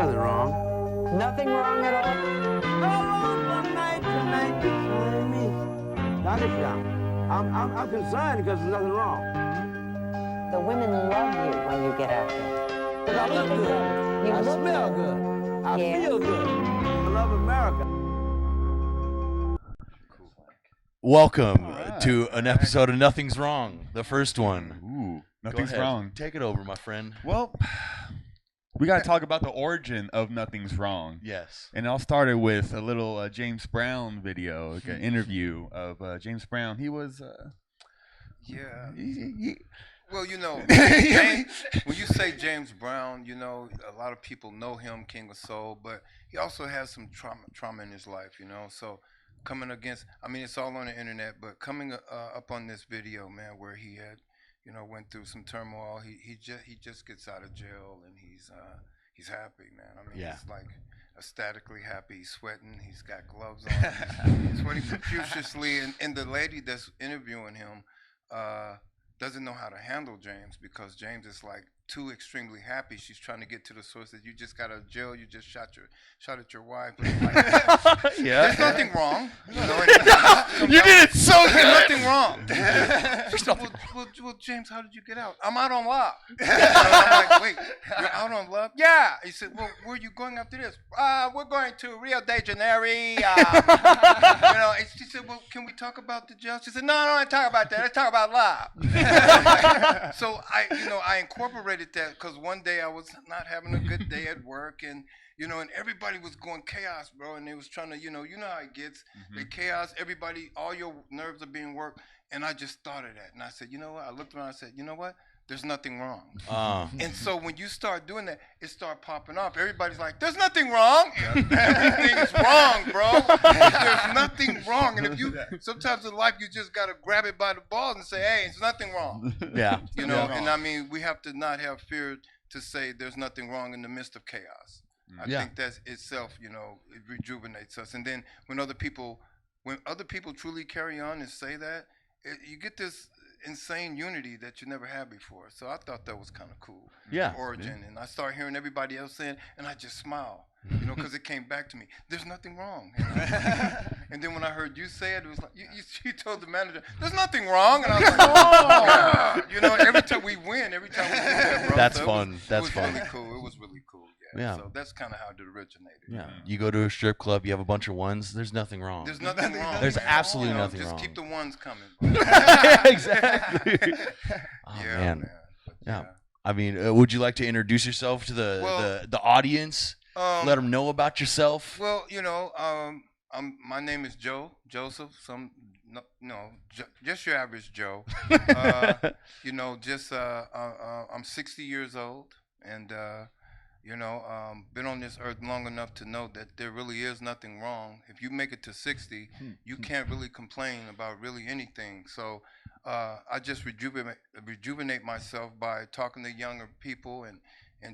nothing wrong. Nothing wrong at all? I'm concerned because there's nothing wrong. The women love you when you get out there. I look good. You I look smell good. I feel good. I love America. Welcome to an episode of Nothing's Wrong, the first one. Ooh, Go nothing's ahead. wrong. Take it over, my friend. Well, we got to talk about the origin of Nothing's Wrong. Yes. And it all started with a little James Brown video, like an interview of James Brown. He was, Well, you know, James, when you say James Brown, you know, a lot of people know him, King of Soul, but he also has some trauma in his life, you know. So coming against, I mean, it's all on the internet, but coming up on this video, man, where he had, you know, went through some turmoil. He just gets out of jail and he's happy, man. I mean, Yeah. he's like ecstatically happy. He's sweating. He's got gloves on. He's sweating profusely, and the lady that's interviewing him doesn't know how to handle James because James is like too extremely happy. She's trying to get to the source that you just got out of jail. You just shot at your wife. Like, Yeah. There's nothing wrong. You know, You did it so There's good. nothing wrong. There's nothing Well, James, how did you get out? I'm out on love. I'm like, wait, you're out on love? Yeah. He said, well, where are you going after this? We're going to Rio de Janeiro. You know, and she said, well, can we talk about the jail? She said, no, don't talk about that. Let's talk about love. So I incorporated that because one day I was not having a good day at work, and you know, and everybody was going chaos, bro, and they was trying to, you know how it gets. The chaos, everybody, all your nerves are being worked, and I just thought of that, and I said, you know what? I looked around, and I said, you know what? There's nothing wrong. And so when you start doing that, it start popping up. Everybody's like, there's nothing wrong. Everything is wrong, bro. There's nothing wrong. And if you, sometimes in life, you just got to grab it by the balls and say, hey, it's nothing wrong. Yeah. You know, and I mean, we have to not have fear to say there's nothing wrong in the midst of chaos. I think that itself, you know, it rejuvenates us. And then when other people truly carry on and say that, you get this insane unity that you never had before. So I thought that was kind of cool. Yeah. Origin. And I started hearing everybody else saying, and I just smile, you know, because it came back to me. There's nothing wrong. You know? And then when I heard you say it, it was like, you told the manager, there's nothing wrong. And I was like, oh, you know, every time we win, do that, bro. That's so fun. That's it was fun. really cool. It was really cool. Yeah. So that's kind of how it originated. Yeah. You go to a strip club, you have a bunch of ones. There's nothing wrong. There's nothing wrong. There's man. absolutely You know, nothing just wrong. keep the ones coming. Exactly. Oh, Yeah, man. But, Yeah. I mean, would you like to introduce yourself to the audience? Let them know about yourself. Well, you know, my name is Joseph. Just your average Joe. You know, I'm 60 years old, and you know, been on this earth long enough to know that there really is nothing wrong. If you make it to 60, you can't really complain about really anything. So I just rejuvenate myself by talking to younger people and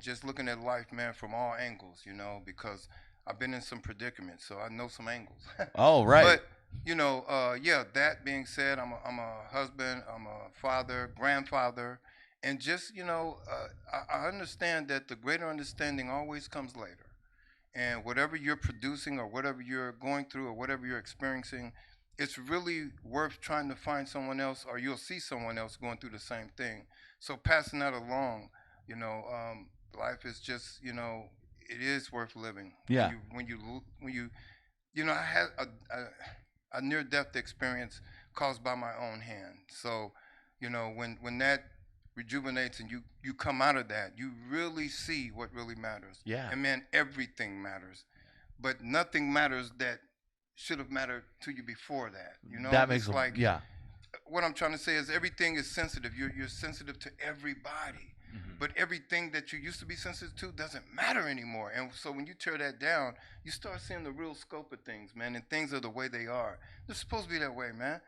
just looking at life, man, from all angles, you know, because I've been in some predicaments, so I know some angles. Oh, right. But, you know, that being said, I'm a husband, I'm a father, grandfather, and just, you know, I understand that the greater understanding always comes later. And whatever you're producing or whatever you're going through or whatever you're experiencing, it's really worth trying to find someone else, or you'll see someone else going through the same thing. So passing that along, you know, life is just, you know, it is worth living. Yeah. When you know, I had a near-death experience caused by my own hand. So, you know, when that rejuvenates and you come out of that, you really see what really matters. Yeah. And man, everything matters, but nothing matters that should have mattered to you before that. You know, that makes it's like, yeah. What I'm trying to say is everything is sensitive. You're sensitive to everybody, but everything that you used to be sensitive to doesn't matter anymore. And so when you tear that down, you start seeing the real scope of things, man. And things are the way they are. They're supposed to be that way, man.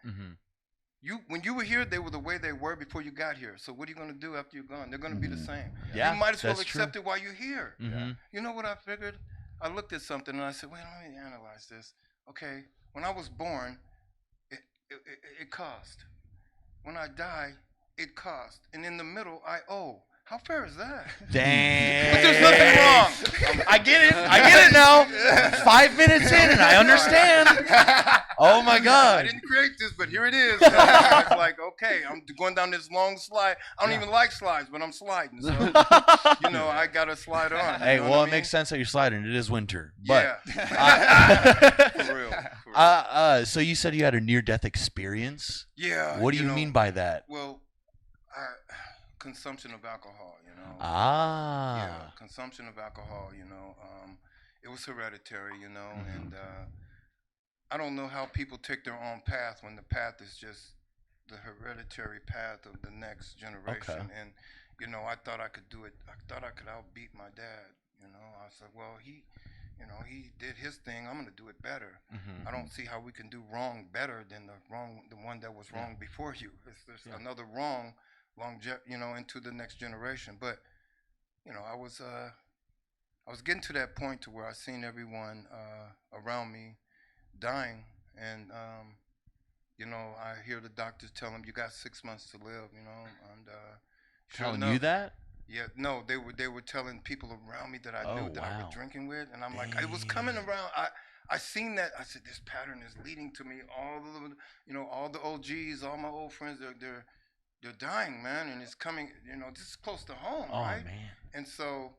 When you were here, they were the way they were before you got here. So what are you going to do after you're gone? They're going to be the same. Yeah, you might as well that's accept true. it while you're here. Mhm. You know what I figured? I looked at something and I said, wait, let me analyze this. Okay, when I was born, it cost. When I die, it cost. And in the middle, I owe. How fair is that? Dang. But there's nothing wrong. I get it now. 5 minutes in and I understand. Oh my I God. didn't create this, but here it is. It's like, okay, I'm going down this long slide. I don't even like slides, but I'm sliding. So, I got to slide on. Hey, you know well, what it I makes mean? sense that you're sliding. It is winter. But Yeah. For real. so you said you had a near-death experience? Yeah. What do you mean by that? Well, consumption of alcohol, Ah. Yeah, consumption of alcohol, it was hereditary, and I don't know how people take their own path when the path is just the hereditary path of the next generation. Okay. And, I thought I could do it. I thought I could outbeat my dad, I said, well, he did his thing. I'm going to do it better. Mm-hmm. I don't see how we can do wrong better than the one that was wrong before you. There's another wrong into the next generation. But I was getting to that point to where I seen everyone around me dying, and I hear the doctors tell them you got 6 months to live, and Telling you that? Yeah, no, they were telling people around me that I knew that I was drinking with, and I'm like, it was coming around. I seen that. I said, this pattern is leading to me. All the OGs, all my old friends, they're dying, man, and it's coming. This is close to home, right? Man. And so,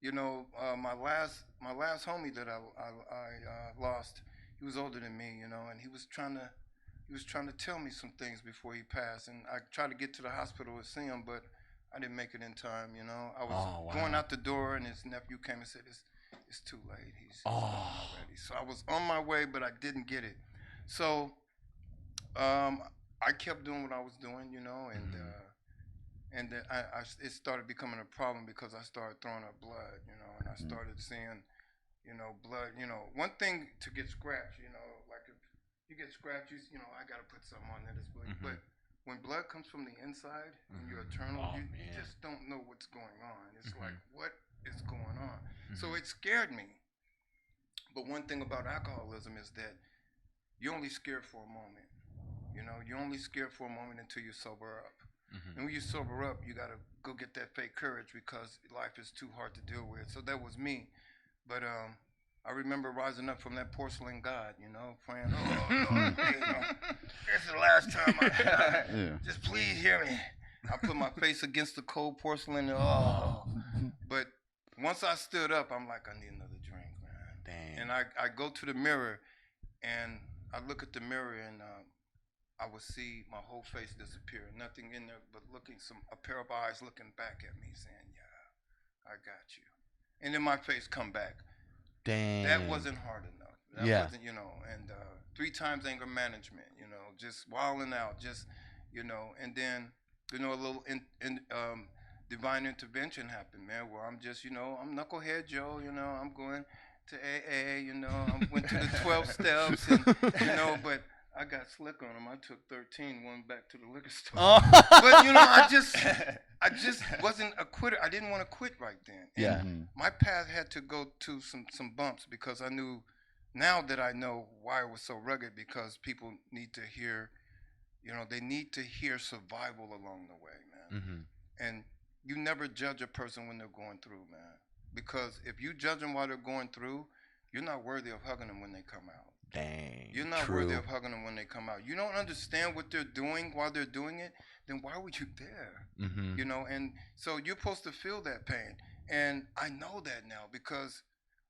my last homie that I lost, he was older than me, and he was trying to tell me some things before he passed, and I tried to get to the hospital to see him, but I didn't make it in time. I was going out the door, and his nephew came and said, "It's too late. He's not ready." So I was on my way, but I didn't get it. So, I kept doing what I was doing, and then it started becoming a problem because I started throwing up blood, and I started seeing, blood. One thing to get scratched, like if you get scratched, I got to put something on that. But when blood comes from the inside and you're eternal, you just don't know what's going on. It's like, what is going on? So it scared me. But one thing about alcoholism is that you're only scared for a moment. You're only scared for a moment until you sober up. And when you sober up, you got to go get that fake courage because life is too hard to deal with. So that was me. But I remember rising up from that porcelain god, praying, oh, Lord, this is the last time I die. Just please hear me. I put my face against the cold porcelain. But once I stood up, I'm like, I need another drink, man. Damn. And I go to the mirror, and I look at the mirror, and I would see my whole face disappear. Nothing in there but a pair of eyes looking back at me saying, yeah, I got you. And then my face come back. Dang. That wasn't hard enough. That wasn't, and 3 times anger management, just wilding out, just, and then, a little divine intervention happened, man, where I'm just, I'm Knucklehead Joe, I'm going to AA, I went to the 12 steps, and, but I got slick on them. I took 13, went back to the liquor store. But I just wasn't a quitter. I didn't want to quit right then. And my path had to go to some bumps because I knew, now that I know why it was so rugged, because people need to hear, they need to hear survival along the way, man. And you never judge a person when they're going through, man. Because if you judge them while they're going through, you're not worthy of hugging them when they come out. Dang. You're not worthy of hugging them when they come out. You don't understand what they're doing while they're doing it, then why were you there? And so you're supposed to feel that pain. And I know that now because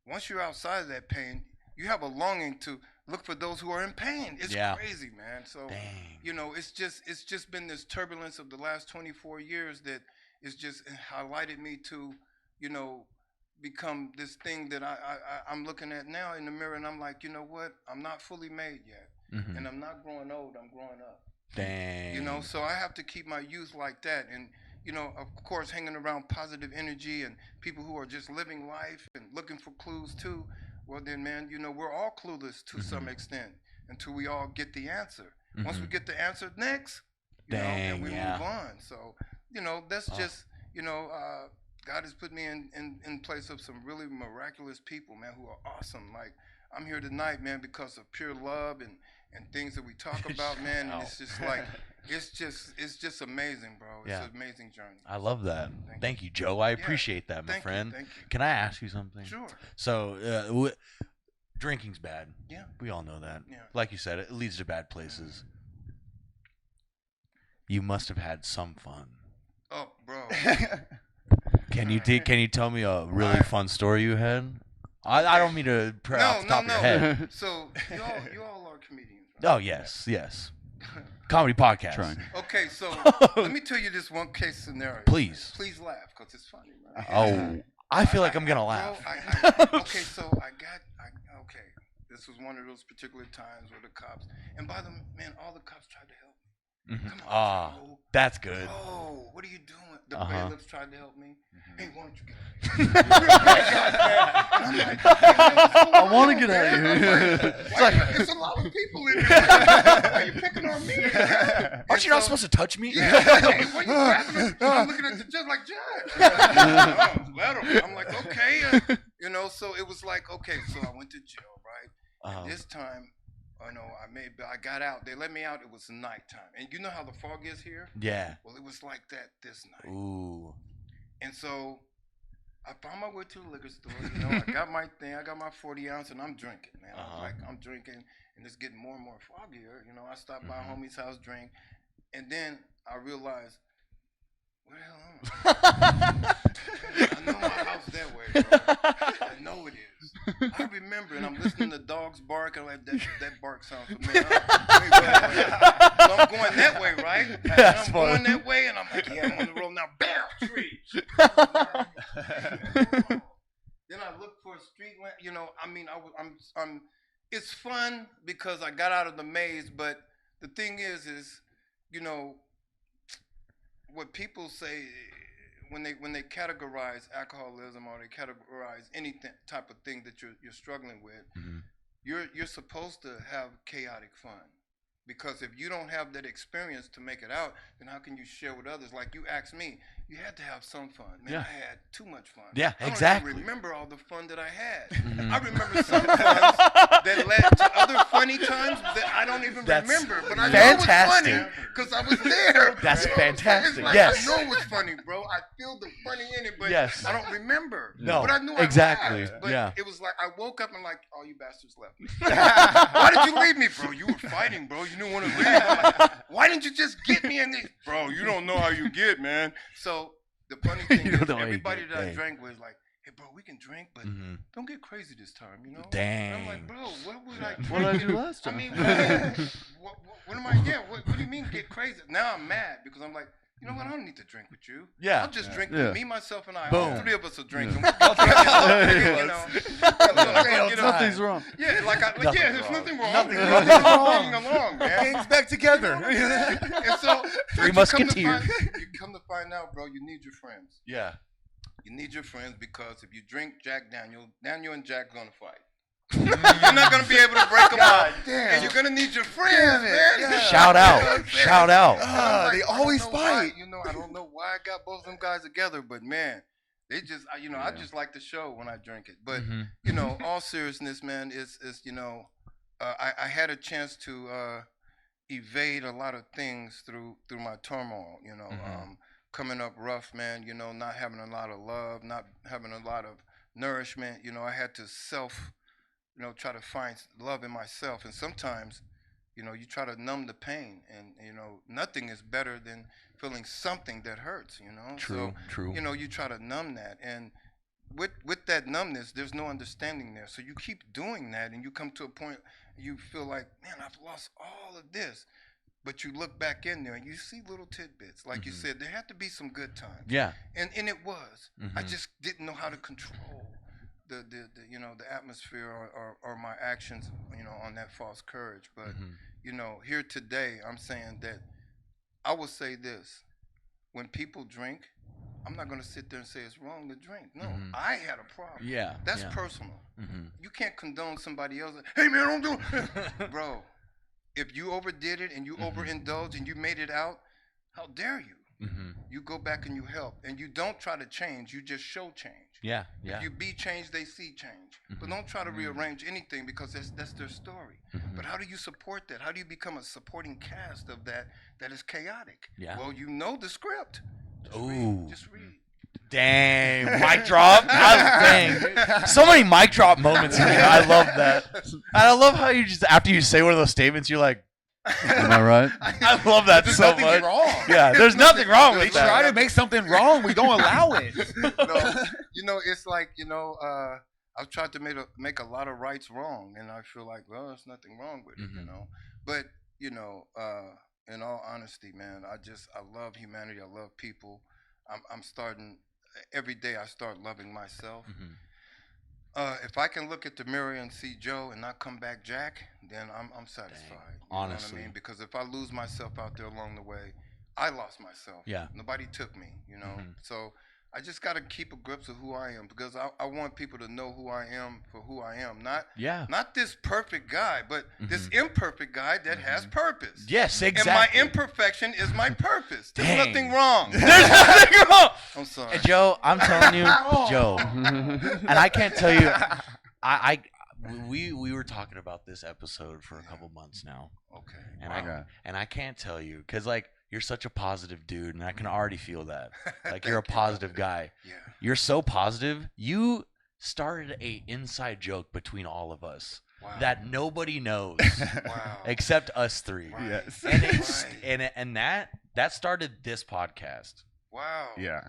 once you're outside of that pain, you have a longing to look for those who are in pain. It's crazy, man. So, it's just been this turbulence of the last 24 years that is just highlighted me to, become this thing that I'm looking at now in the mirror, and I'm like, you know what? I'm not fully made yet, and I'm not growing old. I'm growing up. Dang. So I have to keep my youth like that, and of course, hanging around positive energy and people who are just living life and looking for clues too. Well, then, man, we're all clueless to some extent until we all get the answer. Once we get the answer, next, then we move on. So, that's just, God has put me in place of some really miraculous people, man, who are awesome. Like, I'm here tonight, man, because of pure love and things that we talk about, man. And it's just like, it's just amazing, bro. It's an amazing journey. I love that. Thank you, Joe. I appreciate that, my friend. Thank you. Can I ask you something? Sure. So, drinking's bad. Yeah. We all know that. Yeah. Like you said, it leads to bad places. You must have had some fun. Oh, bro. Can you tell me a really fun story you had? I don't mean to off the top of your head. So you all are comedians, right? Oh yes. Comedy podcast. Trying. Okay, so let me tell you this one case scenario. Please laugh, because it's funny, right? Oh, I feel like I'm gonna laugh. Okay, so okay. This was one of those particular times where the cops, and by the man, all the cops tried to help me. Come on, Joe. That's good. Oh, what are you doing? The bailiffs tried to help me. Hey, why don't you get I want to get out of here. It's a lot of people in here. Are you picking on me? Aren't you not supposed to touch me? Yeah. Hey, why you grabbing me? I'm looking at the judge like, Judge. Let him. I'm like, okay. So it was like, okay, so I went to jail, right? And this time, I got out. They let me out. It was nighttime. And you know how the fog is here? Yeah. Well, it was like that this night. Ooh. And so I found my way to the liquor store. I got my thing. I got my 40 ounce, and I'm drinking, man. I'm drinking, and it's getting more and more foggier. I stopped by a homie's house, drink, and then I realized, where the hell am I? I know my house that way, bro. I know it is. I remember, and I'm listening to dogs bark, and I'm like, that bark sounds familiar. So I'm going that way, right? I'm going that way, and I'm like, yeah, I'm on the road now. Bam, tree. Then I look for a street lamp. It's fun because I got out of the maze, but the thing is, what people say when they categorize alcoholism or they categorize any type of thing that you're struggling with, you're supposed to have chaotic fun. Because if you don't have that experience to make it out, then how can you share with others? Like you asked me, you had to have some fun. Man, I had too much fun. Yeah, exactly. I don't even remember all the fun that I had. I remember some funs that led to other funny times that I don't even remember. But I know it's funny because I was there. That's fantastic. Like, yes. I know it's funny, bro. I feel the funny in it, but I don't remember. No, but I knew exactly. I laughed. But it was like I woke up and like, oh, you bastards left me. Why did you leave me, bro? You were fighting, bro. You didn't want to leave. Like, why didn't you just get me in this? Bro, you don't know how you get, man. So the funny thing is, everybody that I drank with like, hey, bro, we can drink, but don't get crazy this time, Dang. And I'm like, bro, what would I drink? What did I do last time? I mean, what am I? Yeah, what do you mean get crazy? Now I'm mad because I'm like, you know what? I don't need to drink with you. Yeah. I'll just drink with me, myself, and I. Boom. All three of us will drink. And we'll Nothing's wrong. Yeah, there's nothing wrong. Nothing There's wrong. nothing wrong. Getting along, man. Gang's back together. And so, Three Musketeers. You come to find out, bro, you need your friends. Yeah. You need your friends because if you drink Jack Daniel and Jack are gonna fight. You're not gonna be able to break them up, and you're gonna need your friends, man. Yeah. Shout out! Shout out! They always fight. I don't know why I got both of them guys together, but man, they just, I just like the show when I drink it. But all seriousness, man, is I had a chance to evade a lot of things through my turmoil. Coming up rough, man. Not having a lot of love, not having a lot of nourishment. I had to try to find love in myself. And sometimes, you try to numb the pain, and nothing is better than feeling something that hurts. True. You try to numb that, and with that numbness, there's no understanding there. So you keep doing that, and you come to a point you feel like, man, I've lost all of this. But you look back in there and you see little tidbits. Like you said, there had to be some good times. Yeah. And it was. I just didn't know how to control the atmosphere or my actions, on that false courage. But, here today, I'm saying that I will say this. When people drink, I'm not going to sit there and say it's wrong to drink. No, I had a problem. Yeah. That's personal. You can't condone somebody else. Hey, man, don't do it. Bro. If you overdid it and you overindulged and you made it out, how dare you? You go back and you help, and you don't try to change. You just show change. Yeah. If you be change, they see change. But don't try to rearrange anything because that's their story. But how do you support that? How do you become a supporting cast of that is chaotic? Yeah. Well, you know the script. Just read. Dang, mic drop. Dang. So many mic drop moments here. I love that. And I love how you just, after you say one of those statements, you're like, Am I right? I love that There's so nothing much. wrong. Yeah, there's nothing wrong We with that. try to make something wrong. We don't allow it. No, it's like, I've tried to make a lot of rights wrong, and I feel like, well, there's nothing wrong with it, But, in all honesty, man, I love humanity. I love people. I'm starting, every day I start loving myself. If I can look at the mirror and see Joe and not come back Jack, then I'm satisfied. Dang, you know honestly. what I mean? Because if I lose myself out there along the way, I lost myself. Yeah. Nobody took me, So I just got to keep a grip of who I am, because I want people to know who I am for who I am. Not this perfect guy, but this imperfect guy that has purpose. Yes, exactly. And my imperfection is my purpose. There's Dang. nothing wrong. There's nothing wrong. I'm sorry. And Joe, I'm telling you, Joe, and I can't tell you, we were talking about this episode for a couple months now. Okay. And I can't tell you, because like, you're such a positive dude, and I can already feel that. Like, you're a positive guy. Yeah. You're so positive. You started a inside joke between all of us that nobody knows except us three. Right. Yes. And it's and that started this podcast. Wow. Yeah.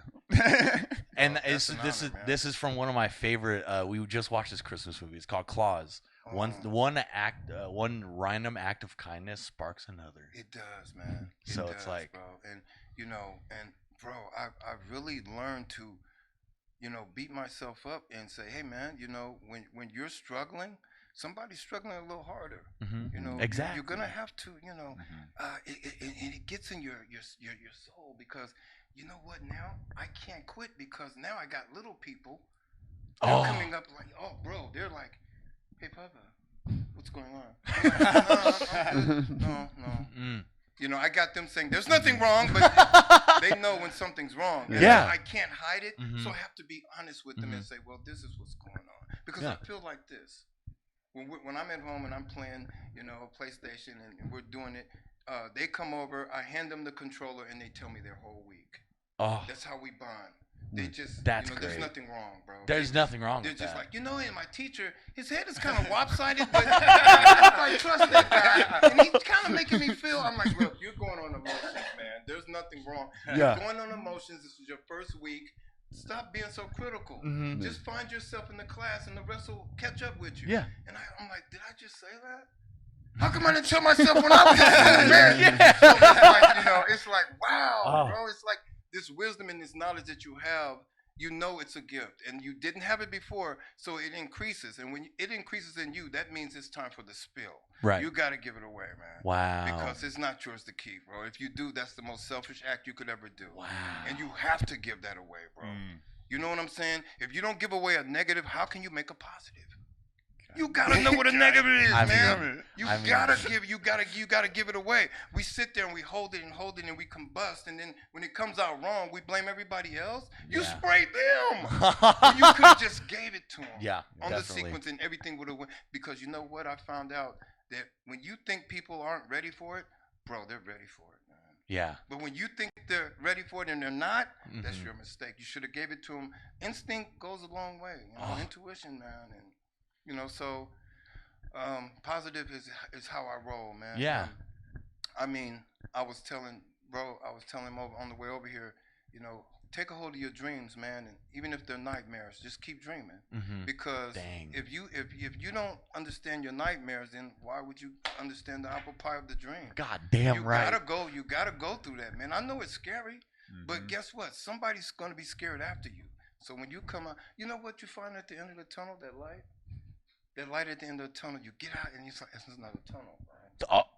And that's an honor, man. this is from one of my favorite. We just watched this Christmas movie. It's called Claws. One random act of kindness sparks another. It does, man. So it's like, bro, and bro, I've really learned to, beat myself up and say, hey, man, when you're struggling, somebody's struggling a little harder. Exactly. You're gonna have to, it gets in your soul, because you know what? Now I can't quit, because now I got little people. They're coming up like, oh, bro, they're like, hey, Papa, what's going on? No. I got them saying, there's nothing wrong, but they know when something's wrong. Yeah. I can't hide it, so I have to be honest with them and say, well, this is what's going on. Because I feel like this. When I'm at home and I'm playing, PlayStation, and we're doing it, they come over, I hand them the controller, and they tell me their whole week. Oh, That's how we bond. They just, That's there's great. nothing wrong, bro. There's nothing wrong They're with just that. like, and my teacher, his head is kind of lopsided, but I trust that guy. And he's kind of making me feel, I'm like, look, you're going on emotions, man. There's nothing wrong. Yeah. You're going on emotions. This is your first week. Stop being so critical. Just find yourself in the class, and the rest will catch up with you. Yeah. And I'm like, did I just say that? How come I didn't tell myself when I was man? So it's like, wow, bro. It's like this wisdom and this knowledge that you have, it's a gift, and you didn't have it before, so it increases. And when it increases in you, that means it's time for the spill. Right. You got to give it away, man. Wow. Because it's not yours to keep, bro. If you do, that's the most selfish act you could ever do. Wow. And you have to give that away, bro. You know what I'm saying? If you don't give away a negative, how can you make a positive? You gotta know what a negative is, man. You gotta give it away. We sit there and we hold it and we combust, and then when it comes out wrong, we blame everybody else. You sprayed them. When you could have just gave it to them. Yeah, on definitely. the sequence, and everything would have went. Because you know what? I found out that when you think people aren't ready for it, bro, they're ready for it, man. Yeah. But when you think they're ready for it and they're not, that's your mistake. You should have gave it to them. Instinct goes a long way. Intuition, man, and. So positive is how I roll, man. Yeah. I was telling him on the way over here, take a hold of your dreams, man, and even if they're nightmares, just keep dreaming. Because if you don't understand your nightmares, then why would you understand the apple pie of the dream? God damn right. You gotta go through that, man. I know it's scary, but guess what? Somebody's gonna be scared after you. So when you come out, you know what you find at the end of the tunnel? That light. That light at the end of the tunnel, you get out and it's like, it's another tunnel. Right? Oh,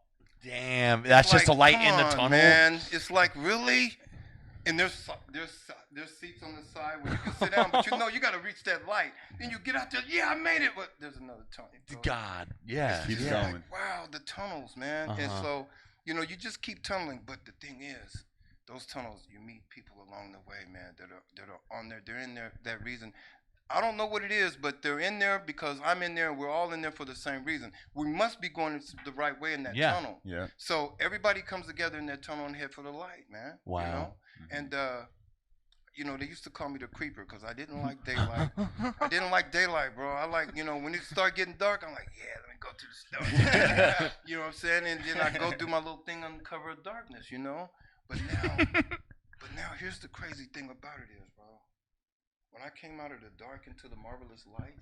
damn! That's just a light in the tunnel, man. It's like, really, and there's seats on the side where you can sit down, but you got to reach that light. Then you get out there, I made it, but there's another tunnel. God, yeah, keep going. going. Like, wow, the tunnels, man. And so you just keep tunneling. But the thing is, those tunnels, you meet people along the way, man, that are on there. They're in there that reason. I don't know what it is, but they're in there because I'm in there, and we're all in there for the same reason. We must be going the right way in that tunnel. Yeah. So everybody comes together in that tunnel and head for the light, man. Wow. You know? And they used to call me the creeper because I didn't like daylight. I didn't like daylight, bro. I like, when it start getting dark, I'm like, yeah, let me go to the store. You know what I'm saying? And then I go do my little thing on the cover of darkness, But now here's the crazy thing about it is, bro. When I came out of the dark into the marvelous light,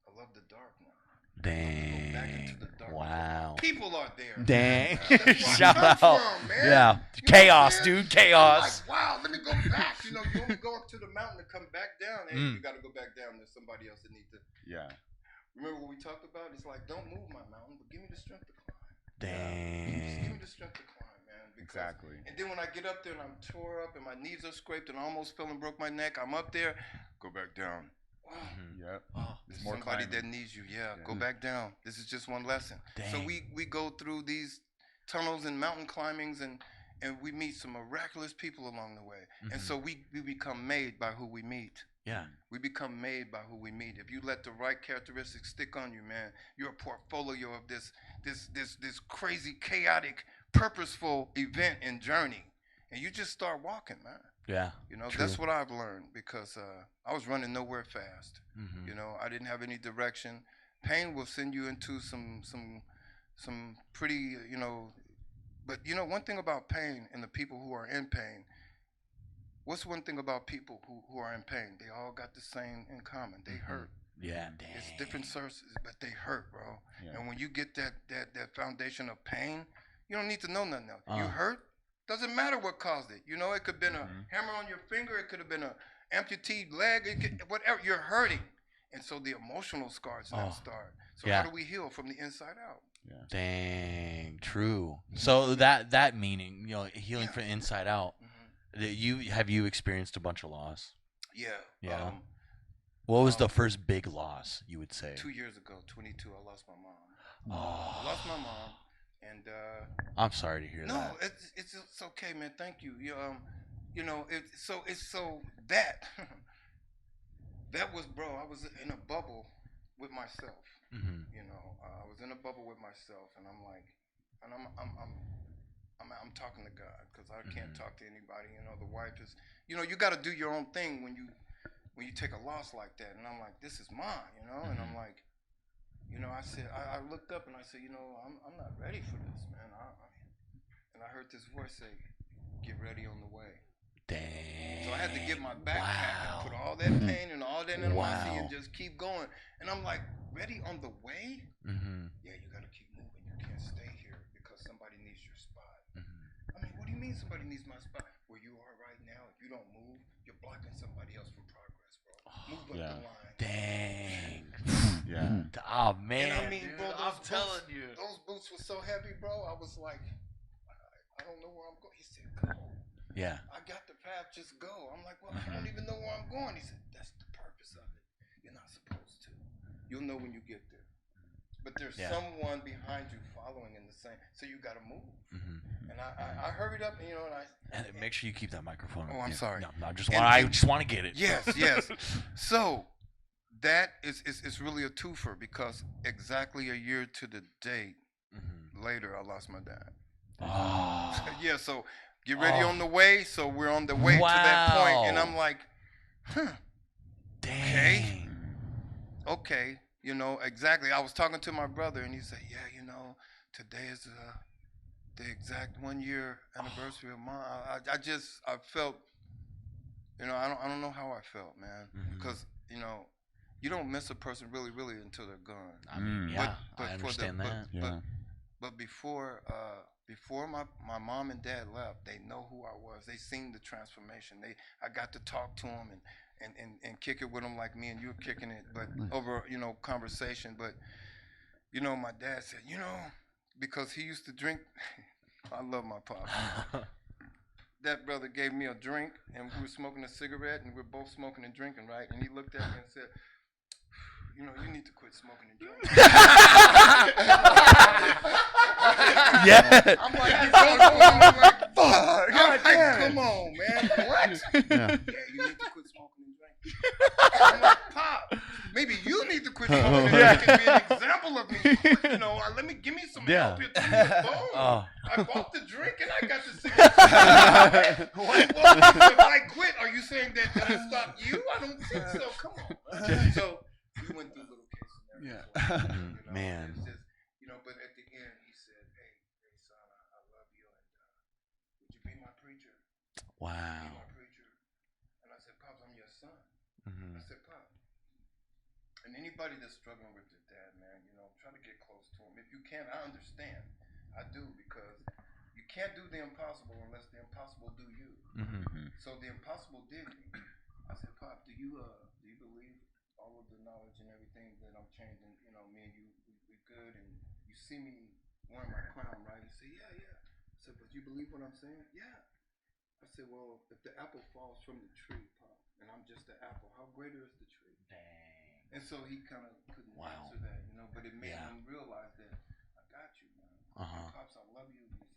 I love the dark now. Dang. Go back into the dark. Wow. People are there. Dang. That's where I Shout come out. from, man. Yeah. You know Chaos, what I'm saying? dude. Chaos. I'm like, wow, let me go back. You only go up to the mountain to come back down. Hey, you got to go back down. There's somebody else that needs to. Yeah. Remember what we talked about? It's like, don't move my mountain, but give me the strength to climb. Just give Dang. me the strength to climb, man. Exactly. And then when I get up there and I'm tore up and my knees are scraped and I almost fell and broke my neck, I'm up there, go back down. Wow. Yep. There's more somebody climbing. that needs you. Yeah, go back down. This is just one lesson. Dang. So we go through these tunnels and mountain climbings and we meet some miraculous people along the way. And so we become made by who we meet. Yeah. We become made by who we meet. If you let the right characteristics stick on you, man, you're a portfolio of this crazy, chaotic, purposeful event and journey. And you just start walking, man. Yeah. True. That's what I've learned because I was running nowhere fast. I didn't have any direction. Pain will send you into some pretty, but one thing about pain and the people who are in pain, what's one thing about people who are in pain? They all got the same in common. They hurt. Yeah, dang. It's different sources, but they hurt, bro. Yeah. And when you get that a pain, you don't need to know nothing else. You hurt, doesn't matter what caused it. It could have been a hammer on your finger, it could have been an amputee leg, whatever. You're hurting. And so the emotional scars now start. So how do we heal from the inside out? Yeah. Dang, true. So that meaning, healing from inside out. Have you experienced a bunch of loss? Yeah. Yeah. What was the first big loss, you would say? 2 years ago, 22, I lost my mom. Oh. I lost my mom, and I'm sorry to hear that. no, it's okay, man. Thank you. It's so that that was, bro. I was in a bubble with myself. I was in a bubble with myself, and I'm like, and I'm talking to God because I can't talk to anybody. The wife is, you got to do your own thing when you take a loss like that. And I'm like, this is mine, and I'm like, I said, I looked up and I said, I'm not ready for this, man. And I heard this voice say, get ready on the way. Dang. So I had to get my backpack and put all that pain and all that animosity and just keep going. And I'm like, ready on the way? Yeah, you got to keep moving. You can't stay here because somebody needs your spot. I mean, what do you mean somebody needs my spot? Where you are right now, if you don't move, you're blocking somebody else from progress, bro. Move up the line. Dang. Yeah. Oh, man. And I mean, dude, bro, I'm telling you. those boots were so heavy, bro. I was like, I don't know where I'm going. He said, go. Yeah. I got the path, just go. I'm like, well, I don't even know where I'm going. He said, that's the purpose of it. You're not supposed to. You'll know when you get there. But there's someone behind you following in the same, so you got to move. And I hurried up, and Make sure you keep that microphone. Oh, I'm sorry. No, I just want to get it. Yes. So that is really a twofer because exactly a year to the date later, I lost my dad. Oh. Yeah, so get ready on the way. So we're on the way to that point, and I'm like, Dang. Okay, exactly. I was talking to my brother, and he said, yeah, today is the exact 1 year anniversary of mine. I felt, I don't know how I felt, man, because you don't miss a person really, really until they're gone. I mean, I understand that. But before my mom and dad left, they know who I was. They seen the transformation. I got to talk to them and kick it with them like me and you were kicking it, but over conversation. But my dad said, because he used to drink. I love my pop. That brother gave me a drink, and we were smoking a cigarette, and we were both smoking and drinking, right? And he looked at me and said, you need to quit smoking and drinking. Yeah. I'm like, I'm like, fuck. God I'm like, damn come it. on, man. What? Yeah. Yeah, you need to quit smoking and drinking. I'm like, Pop, maybe you need to quit smoking and Yeah. drinking. Be an example of me. You know, give me some Yeah. help here through the phone. Oh. I bought the drink and I got the cigarette. Well, if I quit, are you saying that it'll stop you? I don't think so. Come on. Man. So we went through little case scenarios. Yeah. You know, Man. It's just, you know, but at the end he said, hey son, I love you, and would you be my preacher? Wow. Be my preacher. And I said, Pops, I'm your son. Mhm. I said, Pop. And anybody that's struggling with their dad, man, you know, try to get close to him. If you can, I understand. I do, because you can't do the impossible unless the impossible do you. Mhm. So the impossible did me. I said, Pop, do you believe all of the knowledge and everything that I'm changing? You know, me and you, we good, and you see me wearing my crown, right? He said, yeah, yeah. I said, but you believe what I'm saying? Yeah. I said, well, if the apple falls from the tree, Pop, and I'm just the apple, how greater is the tree? Dang. And so he kind of couldn't Wow. answer that, you know, but it made Yeah. him realize that I got you, man. Uh-huh. Pops, I love you. And,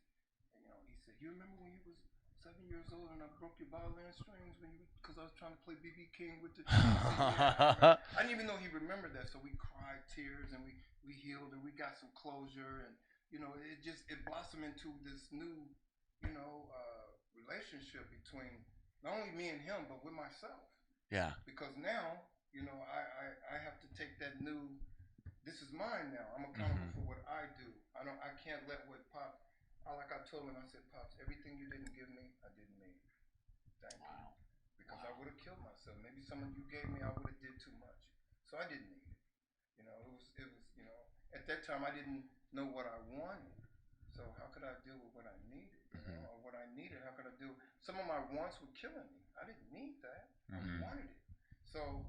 you know, he said, you remember when you was 7 years old and I broke your violin strings because I was trying to play B.B. King with the. I didn't even know he remembered that. So we cried tears and we healed and we got some closure, and you know, it blossomed into this new, you know, relationship between not only me and him but with myself. Yeah. Because now, you know, I have to take that new. This is mine now. I'm accountable for what I do. I can't let what Pop. Like I told him, I said, Pops, everything you didn't give me, I didn't need. Thank you. Because I would have killed myself. Maybe some of you gave me, I would have did too much. So I didn't need it. You know, it was, you know, at that time I didn't know what I wanted. So how could I deal with what I needed? You know, or what I needed, how could I do? Some of my wants were killing me. I didn't need that. I wanted it. So,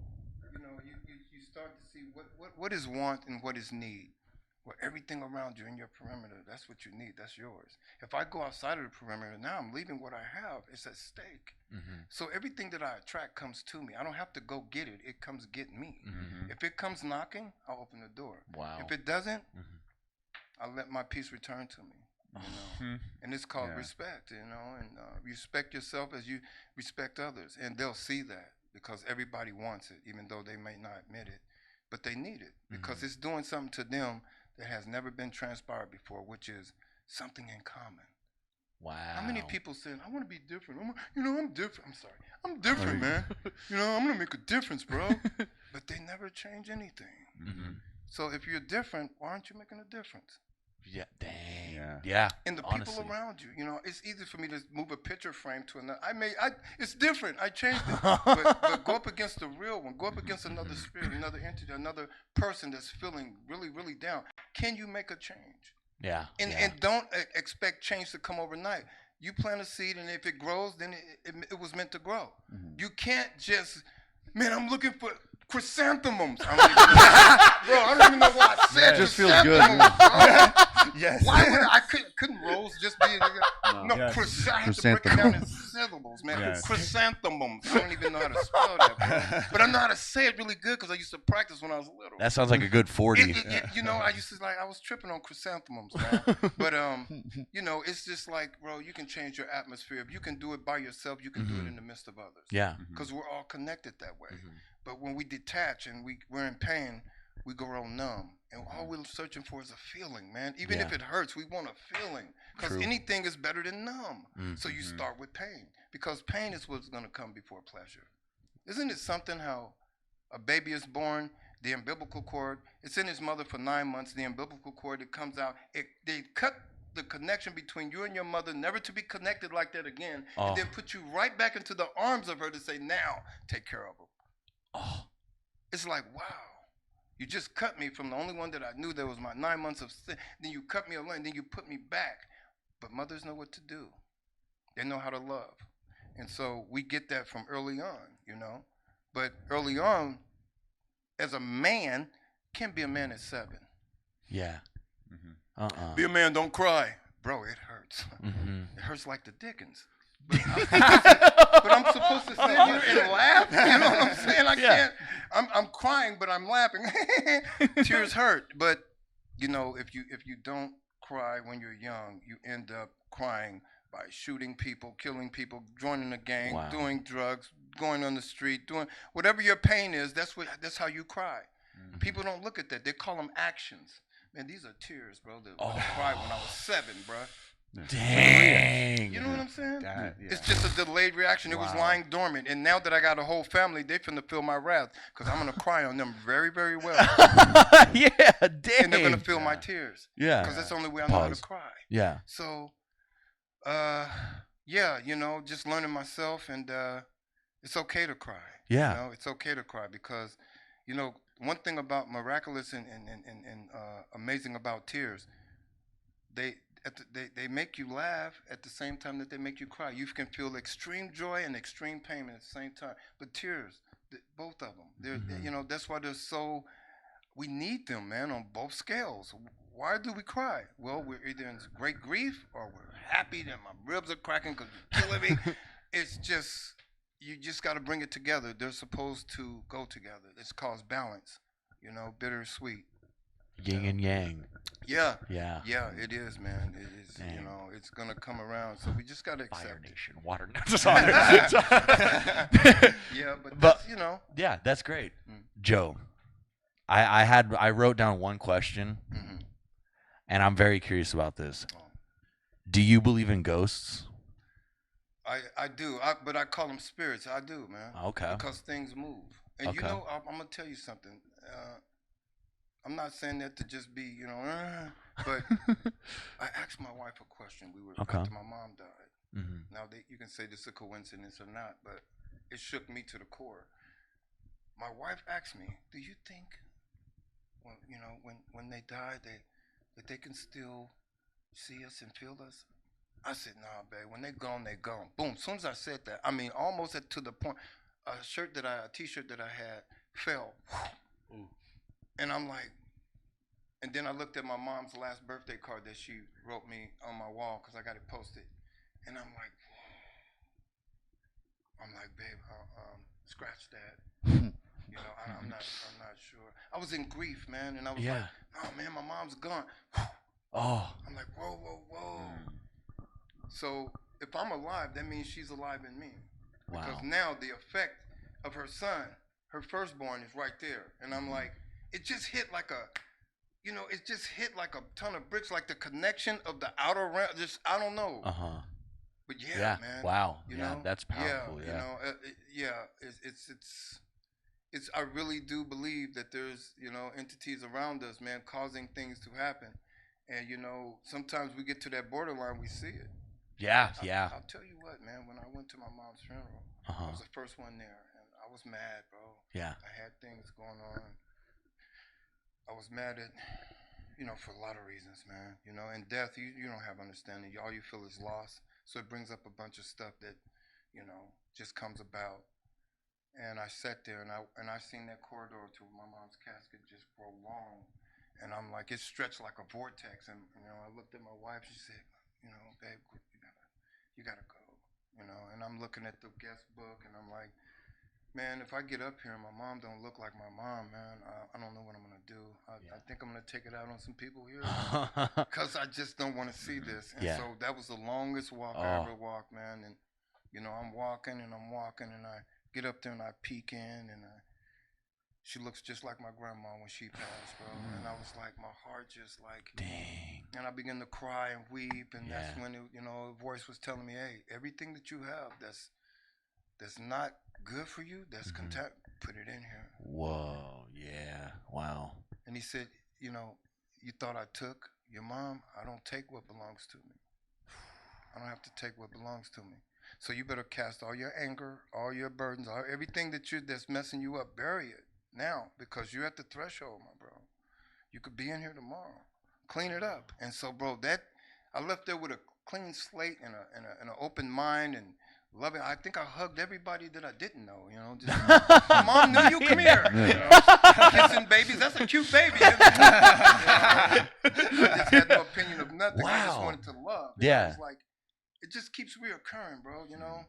you know, you start to see what is want and what is need. Well, everything around you in your perimeter, that's what you need. That's yours. If I go outside of the perimeter, now I'm leaving what I have. It's at stake. So everything that I attract comes to me. I don't have to go get it. It comes get me. If it comes knocking, I'll open the door. Wow. If it doesn't, I'll let my peace return to me. You know? And it's called respect, you know, and respect yourself as you respect others. And they'll see that because everybody wants it, even though they may not admit it. But they need it because it's doing something to them that has never been transpired before, which is something in common. Wow. How many people saying, I want to be different? I'm different. I'm sorry. I'm different, man. You know, I'm going to make a difference, bro. But they never change anything. So if you're different, why aren't you making a difference? Yeah. Dang. Yeah. And the honestly. people around you, you know, it's easy for me to move a picture frame to another. It's different. I changed it. but go up against the real one. Go up against another spirit, another entity, another person that's feeling really, really down. Can you make a change? Yeah. And don't expect change to come overnight. You plant a seed, and if it grows, then it was meant to grow. You can't just, man, I'm looking for chrysanthemums. Bro, I don't even know why I said it just feels good. Yes. Why would I couldn't rose just be no Yes. I have to break it down in syllables, man. Yes. Chrysanthemums. I don't even know how to spell that, bro. But I know how to say it really good because I used to practice when I was little. That sounds like a good 40. You know, I was tripping on chrysanthemums, man. But you know, it's just like, bro, you can change your atmosphere. If you can do it by yourself, you can do it in the midst of others. Yeah. Because we're all connected that way. But when we detach and we're in pain, we go real numb. And all we're searching for is a feeling, man. Even if it hurts, we want a feeling. Because anything is better than numb. So you start with pain. Because pain is what's going to come before pleasure. Isn't it something how a baby is born, the umbilical cord, it's in his mother for 9 months, the umbilical cord, it comes out, they cut the connection between you and your mother, never to be connected like that again, and then put you right back into the arms of her to say, now, take care of him. It's like, wow, you just cut me from the only one that I knew that was my 9 months of sin. Then you cut me away, and then you put me back. But mothers know what to do. They know how to love. And so we get that from early on, you know. But early on, as a man, can't be a man at 7. Yeah. Be a man, don't cry. Bro, it hurts. It hurts like the Dickens. But I'm supposed to sit here and laugh. You know what I'm saying? I can't. I'm crying, but I'm laughing. Tears hurt. But you know, if you don't cry when you're young, you end up crying by shooting people, killing people, joining a gang, Wow. doing drugs, going on the street, doing whatever your pain is. That's how you cry. People don't look at that. They call them actions. Man, these are tears, bro. I cried when I was 7, bro. Dang. You know what I'm saying? That- yeah. It's just a delayed reaction. It was lying dormant. And now that I got a whole family, they finna feel my wrath because I'm going to cry on them very, very well. Yeah, dang. And they're going to feel my tears. Yeah. Because that's the only way I know how Pause. to cry. Yeah. So, yeah, you know, just learning myself, and it's okay to cry. Yeah. You know, it's okay to cry because, you know, one thing about miraculous and amazing about tears, they make you laugh at the same time that they make you cry. You can feel extreme joy and extreme pain at the same time. But tears, both of them, you know, that's why they're so. We need them, man, on both scales. Why do we cry? Well, we're either in great grief or we're happy that my ribs are cracking because you're killing me. It's just, you just got to bring it together. They're supposed to go together. It's called balance, you know, bittersweet. Yin and yang. Yeah. Yeah. Yeah, it is, man. It is, you Dang. know, it's going to come around. So we just got to Fire accept it. Nation, Water Nation. Yeah, but, But- that's, you know. Yeah, that's great. Mm. Joe, I wrote down one question, Mhm. and I'm very curious about this. Oh. Do you believe in ghosts? I do, but I call them spirits. I do, man. Okay. Because things move. And you Okay. know, I'm going to tell you something. I'm not saying that to just be, you know, but I asked my wife a question. We were Okay. after my mom died. Mm-hmm. Now, you can say this is a coincidence or not, but it shook me to the core. My wife asked me, "Do you think, when you know, when they die, that they can still see us and feel us?" I said, "Nah, babe. When they're gone, they're gone." Boom. As soon as I said that, I mean, almost to the point, a T-shirt that I had fell, and I'm like, and then I looked at my mom's last birthday card that she wrote me on my wall because I got it posted, and I'm like, babe, scratch that. You know, I'm not sure. I was in grief, man, and I was like, oh man, my mom's gone. Oh. I'm like, whoa. So if I'm alive, that means she's alive in me. Wow. Because now the effect of her son, her firstborn, is right there. And I'm like, it just hit like a ton of bricks, like the connection of the outer realm. Just, I don't know. Uh-huh. But yeah, man. Wow. You Yeah, know? that's powerful. You know, it's I really do believe that there's, you know, entities around us, man, causing things to happen. And, you know, sometimes we get to that borderline, we see it. Yeah. I'll tell you what, man, when I went to my mom's funeral, Uh-huh. I was the first one there, and I was mad, bro. Yeah. I had things going on. I was mad at, you know, for a lot of reasons, man. You know, in death, you don't have understanding. All you feel is loss. So it brings up a bunch of stuff that, you know, just comes about. And I sat there, and I seen that corridor to my mom's casket just prolong. And I'm like, it stretched like a vortex. And, you know, I looked at my wife. She said, you know, babe, you gotta go. You know, and I'm looking at the guest book, and I'm like, man, if I get up here and my mom don't look like my mom, man, I don't know what I'm gonna do. I think I'm gonna take it out on some people here, because I just don't want to see this. And so that was the longest walk I ever walked, man. And you know, I'm walking, and I get up there and I peek in, and she looks just like my grandma when she passed, bro. And I was like, my heart just like, dang. and I began to cry and weep, and that's when it, you know, a voice was telling me, hey, everything that you have that's not good for you, that's put it in here. Whoa. Yeah. Wow. And he said, you know, you thought I took your mom? I don't take what belongs to me. I don't have to take what belongs to me. So you better cast all your anger, all your burdens, everything that's messing you up, bury it now, because you're at the threshold, my bro. You could be in here tomorrow. Clean it up. And so, bro, I left there with a clean slate and an open mind and loving. I think I hugged everybody that I didn't know. You know, just Mom knew you. Come here. You know, kissing babies. That's a cute baby. You know? I just had no opinion of nothing. I just wanted to love. And I was like, it just keeps reoccurring, bro. You know,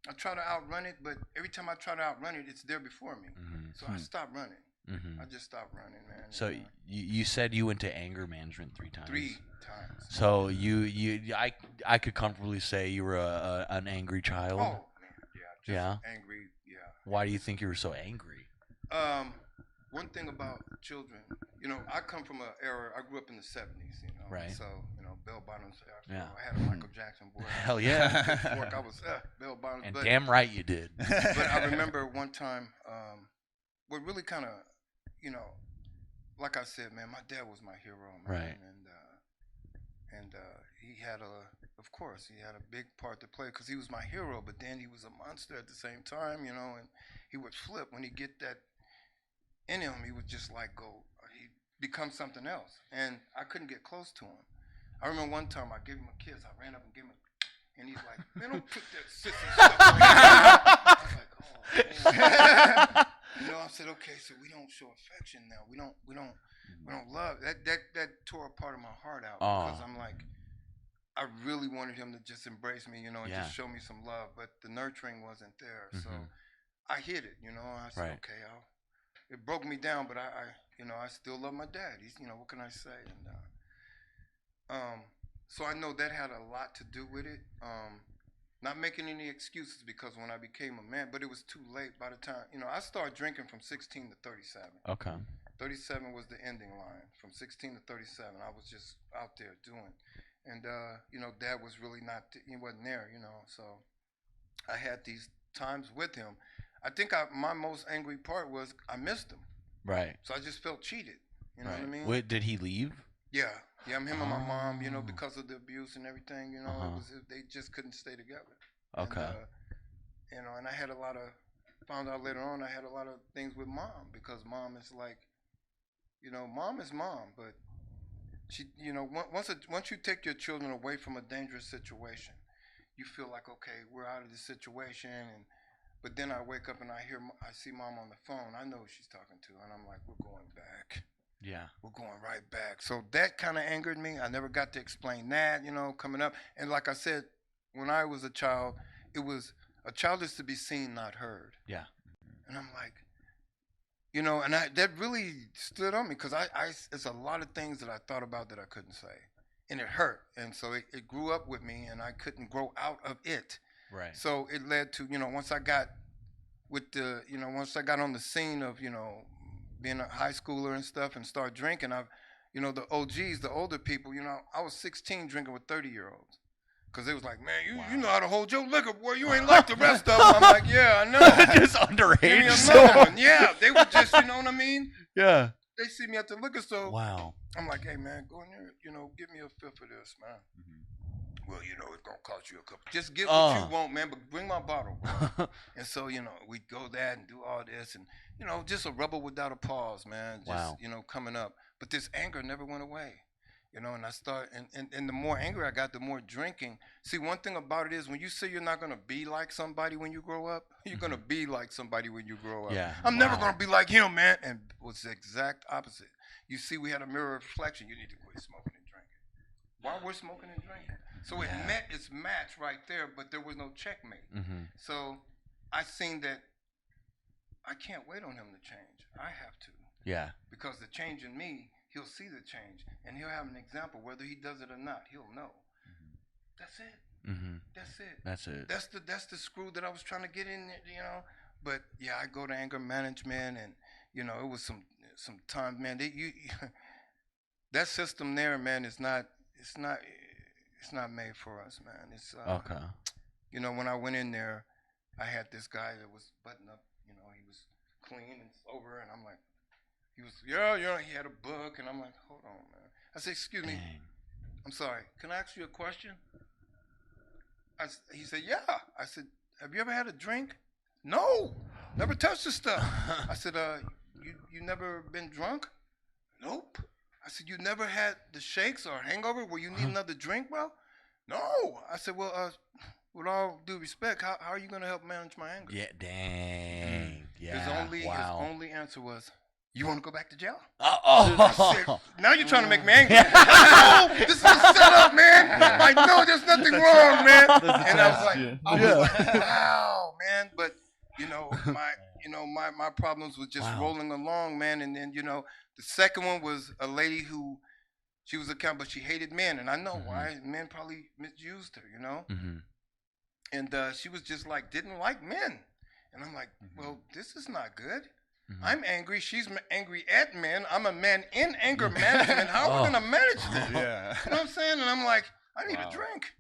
I try to outrun it, but every time I try to outrun it, it's there before me. So I stop running. Mm-hmm. I just stopped running, man. So you said you went to anger management 3 times. 3 times. So I could comfortably say you were an angry child. Oh man, yeah, just Yeah? angry. Yeah. Why do you think you were so angry? One thing about children, you know, I come from an era. I grew up in the '70s, you know. Right. So you know, bell bottoms. Yeah. I had a Michael Jackson boy. Hell yeah. Pitchfork, I was bell bottoms. And but, damn right you did. but I remember one time, what really kind of, you know, like I said, man, my dad was my hero, man. Right. And he had of course, he had a big part to play because he was my hero. But then he was a monster at the same time, you know. And he would flip when he get that in him. He would just like he'd become something else. And I couldn't get close to him. I remember one time I gave him a kiss. I ran up and gave him and he's like, man, don't put that sissy stuff on me. I was like, oh, man. You know, I said, okay, so we don't show affection now. We don't love. That tore a part of my heart out because I'm like, I really wanted him to just embrace me, you know, and just show me some love. But the nurturing wasn't there. So I hid it, you know. I said, okay, it broke me down, but I you know, I still love my dad. He's, you know, what can I say? And so I know that had a lot to do with it. Not making any excuses because when I became a man, but it was too late by the time, you know, I started drinking from 16 to 37. Okay. 37 was the ending line. From 16 to 37, I was just out there doing. And, you know, Dad was really he wasn't there, you know, so I had these times with him. I think my most angry part was I missed him. Right. So I just felt cheated, you know what I mean? Wait, did he leave? Yeah, him and my mom, you know, because of the abuse and everything, you know, they just couldn't stay together. Okay. And, you know, and I had found out later on, I had a lot of things with Mom because Mom is like, you know, Mom is Mom, but she, you know, once you take your children away from a dangerous situation, you feel like, okay, we're out of this situation, but then I wake up and I see Mom on the phone. I know who she's talking to, and I'm like, we're going back. Yeah. We're going right back. So that kind of angered me. I never got to explain that, you know, coming up. And like I said, when I was a child, a child is to be seen, not heard. Yeah. And I'm like, you know, and that really stood on me because it's a lot of things that I thought about that I couldn't say. And it hurt. And so it grew up with me and I couldn't grow out of it. Right. So it led to, you know, once I got on the scene of, you know, being a high schooler and stuff and start drinking, you know, the OGs, the older people, you know, I was 16 drinking with 30-year-olds. Because they was like, man, you know how to hold your liquor, boy. You ain't like the rest of them. I'm like, yeah, I know. Just underage. Give me another one. Yeah, they were just, you know what I mean? Yeah. They see me at the liquor store. Wow. I'm like, hey, man, go in there, you know, give me a fifth of this, man. Well, you know, it's going to cost you a couple. Just get what you want, man, but bring my bottle. And so, you know, we'd go there and do all this. And, you know, just a rebel without a pause, man. Just, you know, coming up. But this anger never went away. You know, and I and the more angry I got, the more drinking. See, one thing about it is when you say you're not going to be like somebody when you grow up, you're going to be like somebody when you grow up. Yeah. I'm never going to be like him, man. And it was the exact opposite. You see, we had a mirror reflection. You need to quit smoking and drinking. While we're smoking and drinking. So it met its match right there, but there was no checkmate. So I seen that I can't wait on him to change. I have to. Yeah. Because the change in me, he'll see the change, and he'll have an example. Whether he does it or not, he'll know. That's it. That's it. That's the screw that I was trying to get in, you know. But yeah, I go to anger management, and you know, it was some time, man. That system there, man, it's not made for us, man. It's okay. You know, when I went in there, I had this guy that was buttoned up. You know, he was clean and sober, and I'm like. He was, he had a book, and I'm like, hold on, man. I said, excuse me, I'm sorry, can I ask you a question? He said, yeah. I said, have you ever had a drink? No, never touched the stuff. I said, you never been drunk? Nope. I said, you never had the shakes or hangover where you need another drink, bro? No. I said, well, with all due respect, how are you going to help manage my anger? Yeah, dang. Yeah, His only answer was, you want to go back to jail? Oh. Said, now you're trying to make me angry. I know this is a setup, man. I know there's nothing wrong, man. And I was like, wow, man. But my problems was just rolling along, man. And then, the second one was a lady who, she was a count, but she hated men, and I know why. Men probably misused her, And she was just like, didn't like men. And I'm like, well, this is not good. I'm angry. She's angry at men. I'm a man in anger management. How are we going to manage this? Yeah. You know what I'm saying? And I'm like, I need a drink.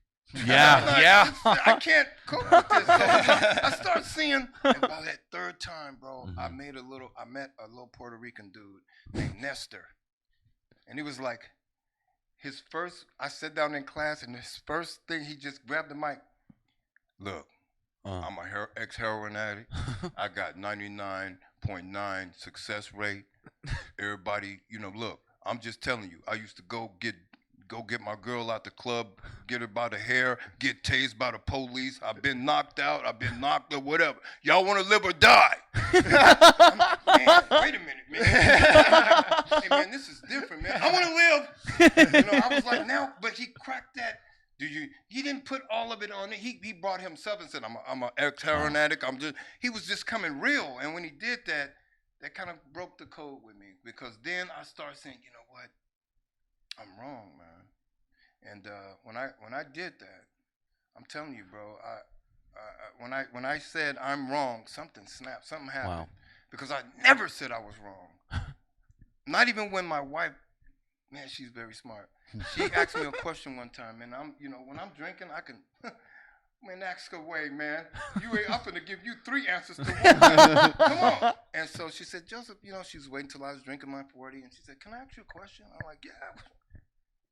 Yeah. I can't cope with this. So I start seeing, and by that third time, bro, I met a little Puerto Rican dude named Nestor. And he was like, I sat down in class, and his first thing, he just grabbed the mic. Look, I'm a ex-heroin addict. I got 99.9 success rate. Everybody, look, I'm just telling you, I used to go get my girl out the club, get her by the hair, get tased by the police. I've been knocked out. I've been knocked or whatever. Y'all want to live or die? I'm like, man, wait a minute, man. Hey, man, this is different, man. I want to live. I was like, now, but he cracked that. He didn't put all of it on it. He brought himself and said, I'm an ex-heroin addict. He was just coming real. And when he did that, that kind of broke the code with me, because then I started saying, you know what? I'm wrong, man. And when I did that, I'm telling you, bro, when I said I'm wrong, something snapped, something happened. Because I never said I was wrong. Not even when my wife, man, she's very smart. She asked me a question one time, and when I'm drinking, I can, man, ask away, man. I'm gonna give you 3 answers to 1. Come on. And so she said, Joseph, she was waiting till I was drinking my 40, and she said, can I ask you a question? I'm like,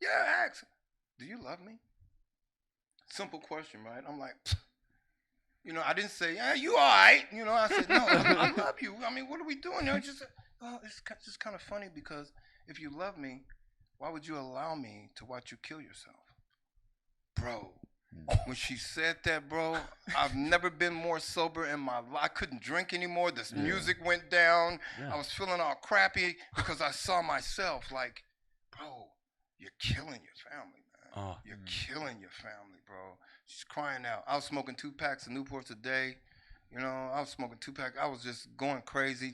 yeah, ask. Do you love me? Simple question, right? I'm like, I didn't say, yeah, you all right. I said, no, I love you. I mean, what are we doing? I just said, oh, it's just kind of funny, because if you love me, why would you allow me to watch you kill yourself? Bro, when she said that, bro, I've never been more sober in my life. I couldn't drink anymore. This music went down. I was feeling all crappy because I saw myself like, bro, you're killing your family, man. You're killing your family, bro. She's crying out. I was smoking 2 packs of Newports a day. I was smoking 2 packs. I was just going crazy,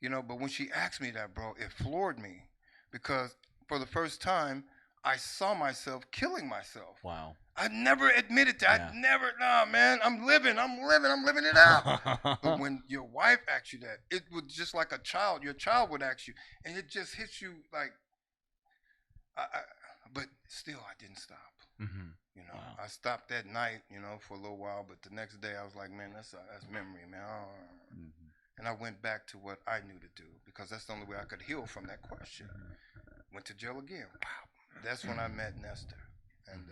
but when she asked me that, bro, it floored me, because for the first time, I saw myself killing myself. Wow. I never admitted that. Nah, man, I'm living it out. But when your wife asks you that, it was just like a child. Your child would ask you, and it just hits you like, but still, I didn't stop. I stopped that night, for a little while, but the next day I was like, man, that's memory, man. And I went back to what I knew to do, because that's the only way I could heal from that question. Went to jail again. Wow. That's when I met Nestor, and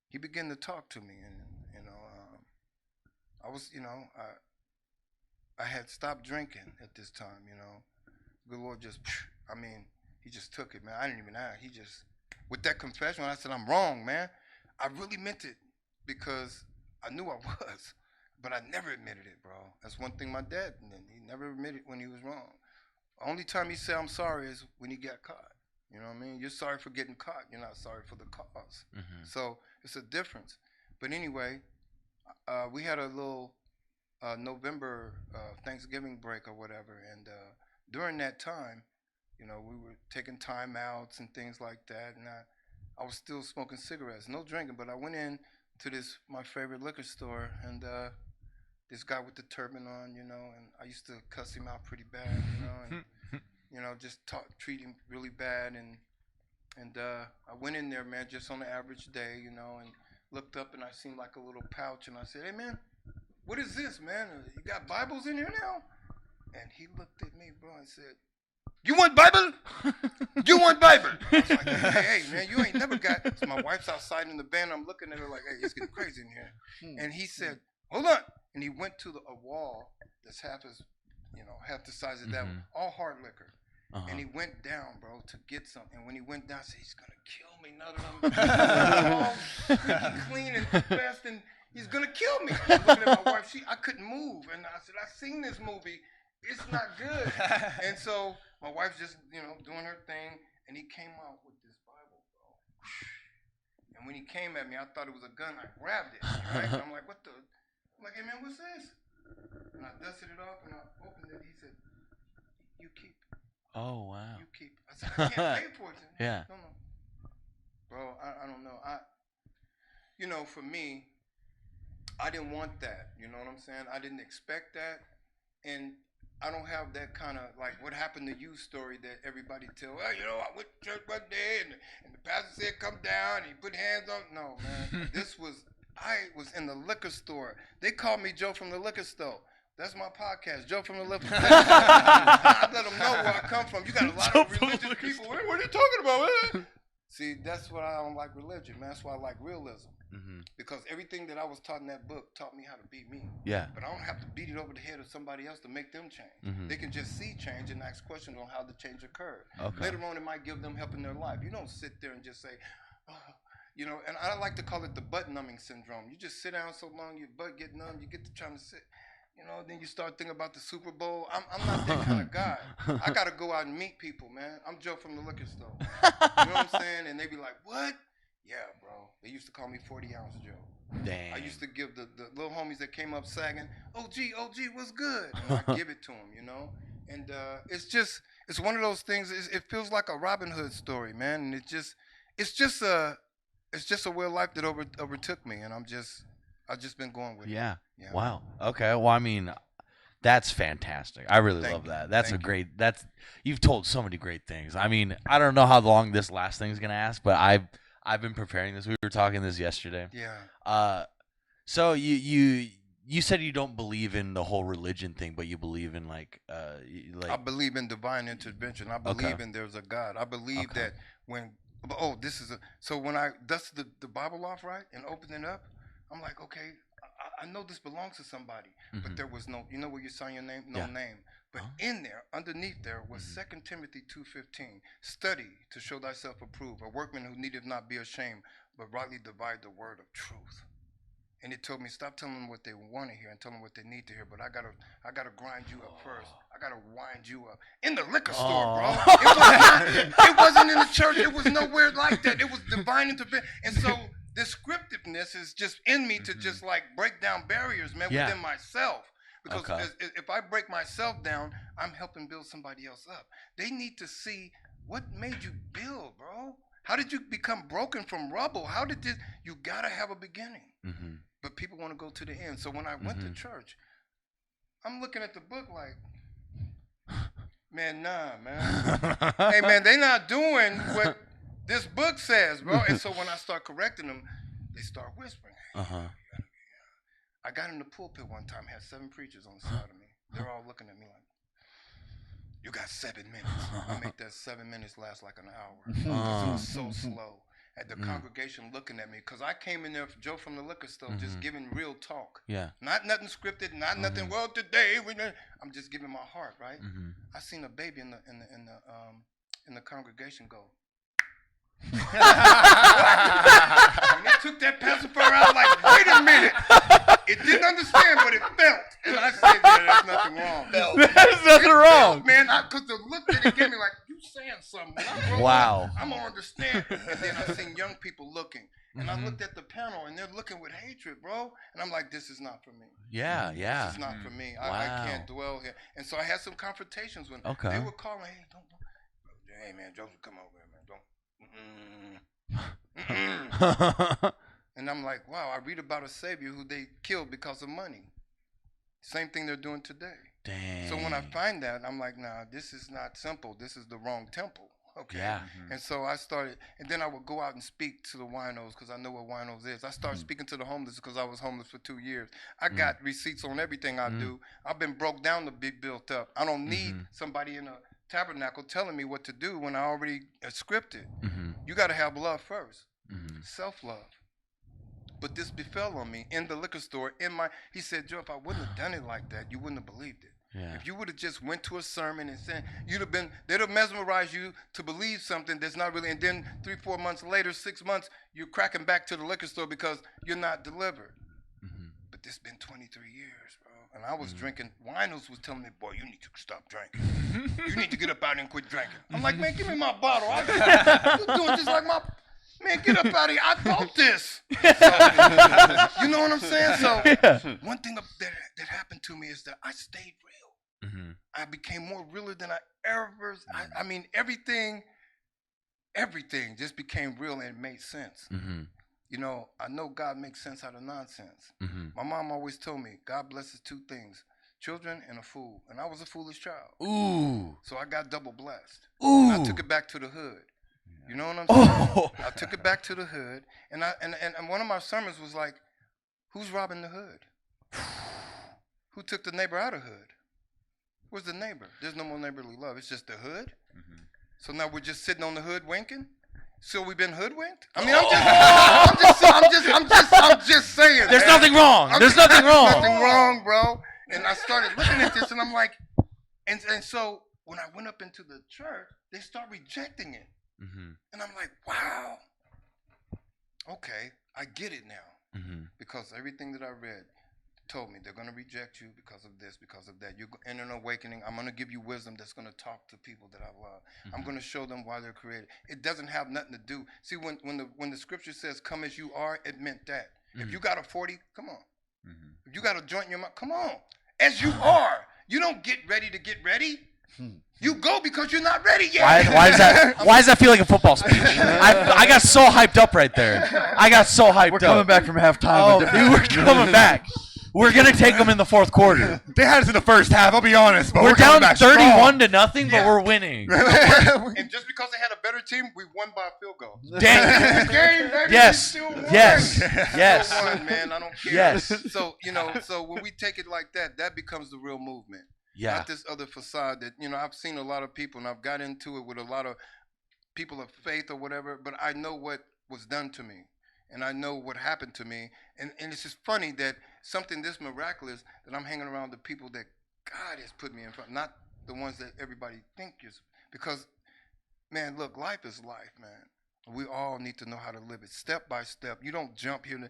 he began to talk to me, and I was, I had stopped drinking at this time. The Lord just, he just took it, man. I didn't even ask. He just, with that confession, when I said I'm wrong, man, I really meant it, because I knew I was, but I never admitted it, bro. That's one thing my dad did. He never admitted when he was wrong. Only time he said I'm sorry is when he got caught. You know what I mean? You're sorry for getting caught. You're not sorry for the cause. So it's a difference. But anyway, we had a little November Thanksgiving break or whatever, and during that time, we were taking time outs and things like that, and I was still smoking cigarettes, no drinking, but I went in to my favorite liquor store, and this guy with the turban on, and I used to cuss him out pretty bad, and just treat him really bad, and I went in there, man, just on the average day, and looked up, and I seen like a little pouch, and I said, hey, man, what is this, man? You got Bibles in here now? And he looked at me, bro, and said, you want Bible? You want Bible? I was like, hey, man, you ain't never got. So my wife's outside in the van. I'm looking at her like, hey, it's getting crazy in here. And he said, hold on. And he went to a wall that's half the size of that one, all hard liquor. And he went down, bro, to get some. And when he went down, I said, he's going to kill me now that I'm all clean and fast, and he's going to kill me. I'm looking at my wife. I couldn't move. And I said, I've seen this movie. It's not good. And so my wife's just, doing her thing, and he came out with this Bible, bro. And when he came at me, I thought it was a gun. I grabbed it, right? And I'm like, I'm like, hey, man, what's this? dusted it off and I opened it. He said, "You keep. Oh wow. You keep." I said, "I can't pay for it." Yeah. No. Bro, I don't know. For me, I didn't want that. You know what I'm saying? I didn't expect that, and I don't have that kind of like what happened to you story that everybody tell. Well, I went to church one day and the pastor said come down and he put hands on. No, man. I was in the liquor store. They called me Joe from the liquor store. That's my podcast, Joe from the liquor store. I let them know where I come from. You got a lot of religious people. What are you talking about? See, that's what I don't like religion, man. That's why I like realism. Mm-hmm. Because everything that I was taught in that book taught me how to be me. Yeah. But I don't have to beat it over the head of somebody else to make them change. Mm-hmm. They can just see change and ask questions on how the change occurred. Okay. Later on, it might give them help in their life. You don't sit there and just say, and I like to call it the butt numbing syndrome. You just sit down so long, your butt get numb, you get to trying to sit. Then you start thinking about the Super Bowl. I'm not that kind of guy. I got to go out and meet people, man. I'm Joe from the liquor store. You know what I'm saying? And they be like, what? Yeah, bro. They used to call me 40-ounce Joe. Damn. I used to give the little homies that came up sagging, OG, what's good? And I give it to them, And it's one of those things. It feels like a Robin Hood story, man. And it's just a way of life that overtook me, and I've just been going with it. Yeah. Yeah. Wow. Okay. Well, I mean, that's fantastic. I really love that. That's you've told so many great things. I mean, I don't know how long this last thing's gonna ask, but I've been preparing this. We were talking this yesterday. Yeah. So you said you don't believe in the whole religion thing, but you believe in like I believe in divine intervention. I believe in there's a God. I believe that when when I dusted the Bible off right and opened it up, I'm like, okay, I know this belongs to somebody, but there was no, where you sign your name, name. But in there, underneath there was 2 Timothy 2:15. Study to show thyself approved, a workman who needeth not be ashamed, but rightly divide the word of truth. And it told me, stop telling them what they want to hear and tell them what they need to hear. But I gotta grind you up first. I gotta wind you up in the liquor store, bro. It wasn't in the church. It was nowhere like that. It was divine intervention. And so descriptiveness is just in me to just like break down barriers, man, within myself. Because if I break myself down, I'm helping build somebody else up. They need to see what made you build, bro. How did you become broken from rubble? How did this? You gotta have a beginning. But people want to go to the end. So when I went to church, I'm looking at the book like, man, nah, man. Hey, man, they not doing what this book says, bro. And so when I start correcting them, they start whispering. I got in the pulpit one time, had 7 preachers on the side of me. They're all looking at me like, you got 7 minutes. I make that 7 minutes last like an hour. It was so slow. At the congregation looking at me, because I came in there, Joe from the liquor store, just giving real talk. Yeah. Not nothing scripted, not nothing. Well, today I'm just giving my heart, right? I seen a baby in the congregation go. When they took that pacifier out, like, wait a minute. It didn't understand, but it felt. And I said, yeah, there's nothing wrong. There's nothing wrong. Man, because the look that it gave me, like, you saying something. Wow. I'm going to understand. And then I seen young people looking. And I looked at the panel, and they're looking with hatred, bro. And I'm like, this is not for me. Yeah. This is not for me. I can't dwell here. And so I had some confrontations when they were calling, hey, don't. Hey, man, Joseph, come over here, man. And I'm like, wow, I read about a savior who they killed because of money. Same thing they're doing today. Dang. So when I find that, I'm like, nah, this is not simple. This is the wrong temple. Okay. Yeah. And so I started, and then I would go out and speak to the winos because I know what winos is. I started speaking to the homeless because I was homeless for 2 years. I got receipts on everything I do. I've been broke down to be built up. I don't need somebody in a tabernacle telling me what to do when I already scripted. You got to have love first. Self-love. But this befell on me in the liquor store. He said, Joe, if I wouldn't have done it like that, you wouldn't have believed it. Yeah. If you would have just went to a sermon and said, they'd have mesmerized you to believe something that's not really, and then 3-4 months later, 6 months, you're cracking back to the liquor store because you're not delivered. But this been 23 years, bro. And I was drinking. Winos was telling me, boy, you need to stop drinking. You need to get up out and quit drinking. I'm like, man, give me my bottle. You're doing just like Man, get up out of here. I bought this. So, you know what I'm saying? So one thing that happened to me is that I stayed real. Mm-hmm. I became more realer than I ever. I mean, everything just became real and it made sense. Mm-hmm. You know, I know God makes sense out of nonsense. Mm-hmm. My mom always told me, God blesses two things, children and a fool. And I was a foolish child. Ooh. So I got double blessed. Ooh. And I took it back to the hood. You know what I'm saying? Oh. I took it back to the hood. And one of my sermons was like, who's robbing the hood? Who took the neighbor out of hood? Where's the neighbor? There's no more neighborly love. It's just the hood. Mm-hmm. So now we're just sitting on the hood winking? So we've been hoodwinked? I mean, I'm just saying. There's man. nothing wrong. There's nothing wrong. Nothing wrong, bro. And I started looking at this, and I'm like, and so when I went up into the church, they start rejecting it, and I'm like, wow, okay, I get it now, because everything that I read told me they're going to reject you because of this, because of that. You're in an awakening. I'm going to give you wisdom that's going to talk to people that I love. I'm going to show them why they're created. It doesn't have nothing to do. See, when the scripture says, come as you are, it meant that. If you got a 40, come on. If you got a joint in your mouth, come on. As you are. You don't get ready to get ready. You go because you're not ready yet. Why does that feel like a football speech? I got so hyped up right there. I got so hyped up. We're coming back from halftime. Oh, dude, we're coming back. We're going to take them in the fourth quarter. They had us in the first half, I'll be honest. But we're down back 31-0, but we're winning. And just because they had a better team, we won by a field goal. Dang. Game, baby, Yes. Yes. Yes. Still won, man. I don't care. Yes. So, so when we take it like that, that becomes the real movement. Yeah. Not this other facade that, I've seen a lot of people, and I've got into it with a lot of people of faith or whatever, but I know what was done to me. And I know what happened to me. And it's just funny that something this miraculous, that I'm hanging around the people that God has put me in front, not the ones that everybody think is. Because, man, look, life is life, man. We all need to know how to live it step by step. You don't jump here.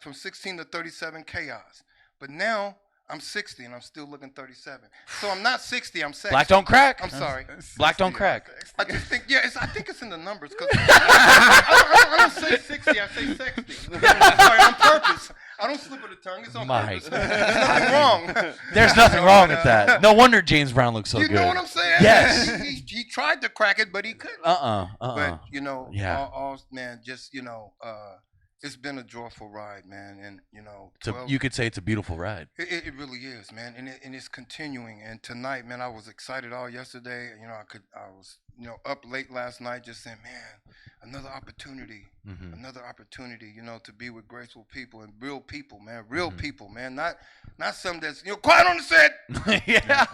From 16 to 37, chaos. But now I'm 60 and I'm still looking 37. So I'm not 60, I'm 60. Black don't crack. I'm sorry. Black don't crack. I just think, I think it's in the numbers. Cause I don't say 60, I say 60. Sorry, on purpose. I don't slip of the tongue. It's on purpose. There's nothing wrong. There's nothing wrong with that. No wonder James Brown looks so good. You know what I'm saying? Yes. He tried to crack it, but he couldn't. But, yeah. all man, just, it's been a joyful ride, man, and you could say it's a beautiful ride. It really is, man, and it's continuing. And tonight, man, I was excited all yesterday. I was up late last night, just saying, man, another opportunity, to be with graceful people and real people, man, people, man, not some that's quiet on the set. Yeah.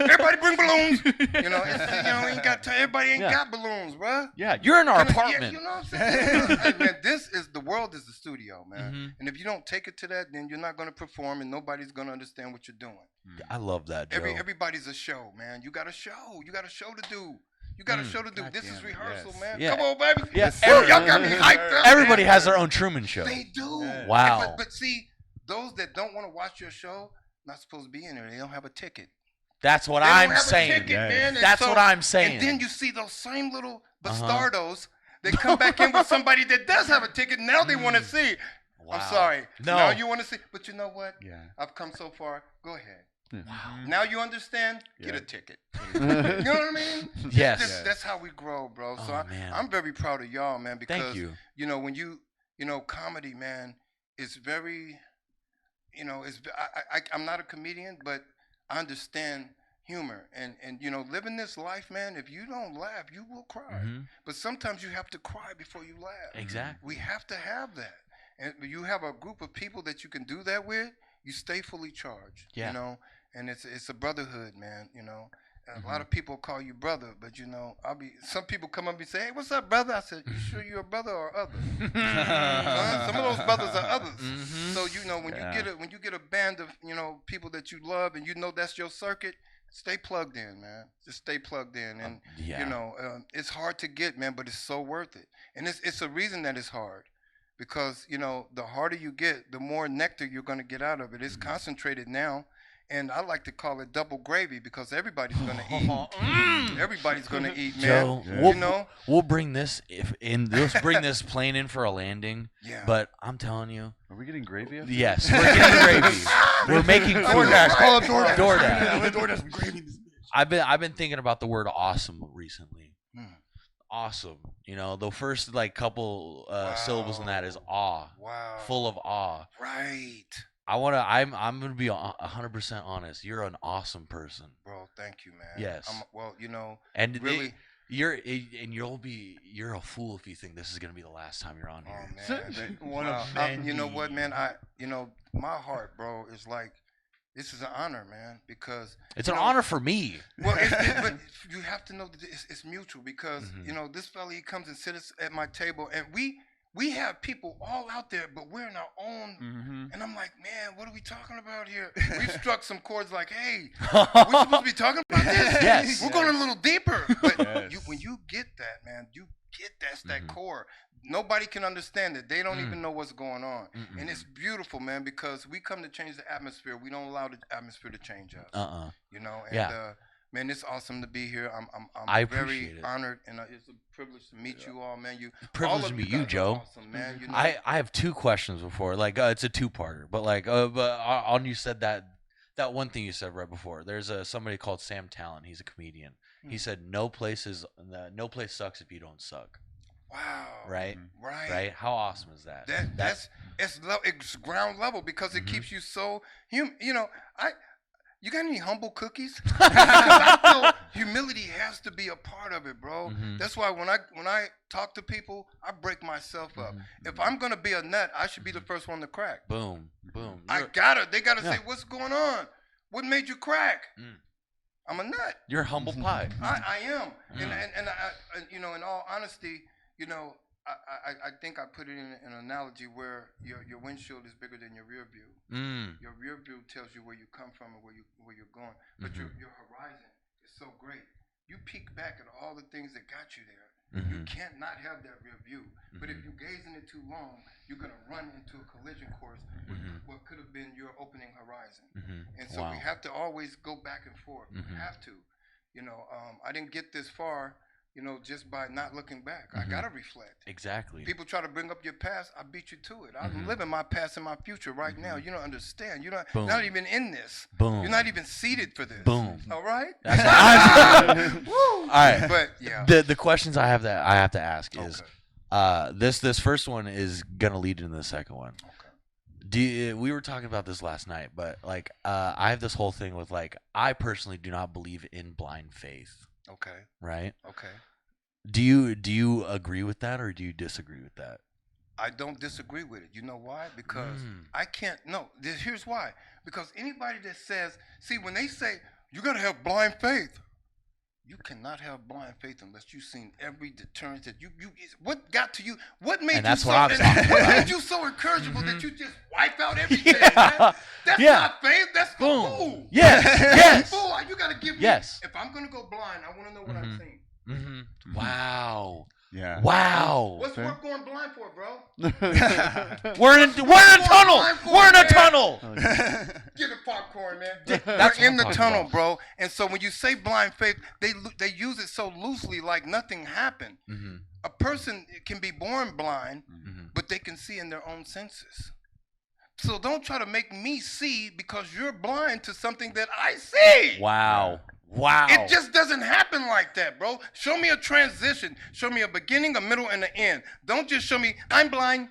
Everybody bring balloons. Ain't got time. Everybody ain't got balloons, bruh. Yeah, you're in our apartment. You know what I'm saying? Hey, man, the world is the studio, man. And if you don't take it to that, then you're not going to perform, and nobody's going to understand what you're doing. I love that, Joe. Everybody's a show, man. You got a show. You got a show to do. You got a show to do. This is rehearsal, man. Yeah. Come on, baby. Yeah. Y'all got me hyped up. Everybody man. has their own Truman Show. They do. Yeah. Wow. But see, those that don't want to watch your show, not supposed to be in there. They don't have a ticket. That's what I'm saying. That's what I'm saying. And then you see those same little bastardos that come back in with somebody that does have a ticket. Now they want to see. Wow. I'm sorry. No. Now you want to see. But you know what? Yeah. I've come so far. Go ahead. Wow. Now you understand? Get a ticket. You know what I mean? Yes. That's how we grow, bro. So I'm very proud of y'all, man, because thank you. When you comedy, man, is very I'm not a comedian, but I understand humor and living this life, man. If you don't laugh, you will cry. But sometimes you have to cry before you laugh. Exactly. We have to have that. And you have a group of people that you can do that with, you stay fully charged. Yeah. And it's a brotherhood, man, And a lot of people call you brother, but some people come up and say, "Hey, what's up, brother?" I said, "You sure you're a brother or other?" Some of those brothers are others. So when you get a band of people that you love and that's your circuit, stay plugged in, man. Just stay plugged in, and it's hard to get, man, but it's so worth it. And it's a reason that it's hard. Because, the harder you get, the more nectar you're going to get out of it. It's concentrated now And I like to call it double gravy because everybody's gonna eat. Everybody's gonna eat, man. Joe, You know. we'll bring this let's bring this plane in for a landing. Yeah. But I'm telling you, Are we getting gravy? After yes, we're getting gravy. We're making food. DoorDash. Call up DoorDash. DoorDash. DoorDash some gravy in this bitch. I've been thinking about the word awesome recently. Hmm. Awesome. You know, the first like couple syllables in that is awe. Wow. Full of awe. Right. I'm gonna be 100% honest. You're an awesome person. Bro, thank you, man. Yes. Well, you know, And really. you're a fool if you think this is gonna be the last time you're on here. Oh man. You know what, man? My heart, bro, is like, this is an honor, man, because It's an honor for me. Well, but you have to know that it's mutual because you know this fella, he comes and sits at my table, and we have people all out there, but we're in our own. And I'm like, man, what are we talking about here? We've struck some chords like, hey, we're supposed to be talking about this. Yes. We're going a little deeper. But Yes. when you get that, man, you get that's that core. Nobody can understand it. They don't even know what's going on. And it's beautiful, man, because we come to change the atmosphere. We don't allow the atmosphere to change us. You know, and man, it's awesome to be here. I'm very honored, and it's a privilege to meet you all, man. Privilege to meet you, Joe. Awesome, man. You know? I have two questions before. Like it's a two-parter, but like but on you said that one thing you said right before. There's somebody called Sam Talent. He's a comedian. He said no place sucks if you don't suck. Wow. Right. Right. How awesome is that? It's ground level because it keeps you so human. You know, you got any humble cookies? Because I feel humility has to be a part of it, bro. That's why when I talk to people, I break myself up. If I'm gonna be a nut, I should be the first one to crack. Boom. They gotta say, what's going on? What made you crack? I'm a nut. You're a humble pie. I am. And I, you know, in all honesty, you know, I think I put it in an analogy where your windshield is bigger than your rear view. Your rear view tells you where you come from and where you're going, but your horizon is so great. You peek back at all the things that got you there. You can't not have that rear view. But if you gaze in it too long, you're gonna run into a collision course with what could have been your opening horizon. And so we have to always go back and forth. We have to. You know, I didn't get this far, you know, just by not looking back. I gotta reflect. Exactly. People try to bring up your past. I beat you to it. I'm living my past and my future right now. You don't understand. You're not even in this. Boom. You're not even seated for this. Boom. All right. All right. But yeah. The questions I have to ask is, this first one is gonna lead into the second one. Okay. We were talking about this last night, but like I have this whole thing with like I personally do not believe in blind faith. Okay. Right? Okay. Do you agree with that or do you disagree with that? I don't disagree with it. You know why? Because I can't. No, here's why. Because anybody that says, see, when they say you gotta have blind faith, you cannot have blind faith unless you've seen every deterrence that you. What got to you? What made you so? What made you so encourageable that you just wipe out everything? Man? That's not faith. That's fool. Yes. Yes. Fool. You gotta give me. Yes. If I'm gonna go blind, I want to know what I've seen. Wow. Yeah. Wow. What's worth going blind for, bro? We're in a tunnel. We're in a tunnel. Give it popcorn, man. We're in the tunnel, bro. And so when you say blind faith, they use it so loosely, like nothing happened. A person can be born blind, but they can see in their own senses. So don't try to make me see because you're blind to something that I see. Wow. Wow. It just doesn't happen like that, bro. Show me a transition. Show me a beginning, a middle, and an end. Don't just show me, I'm blind.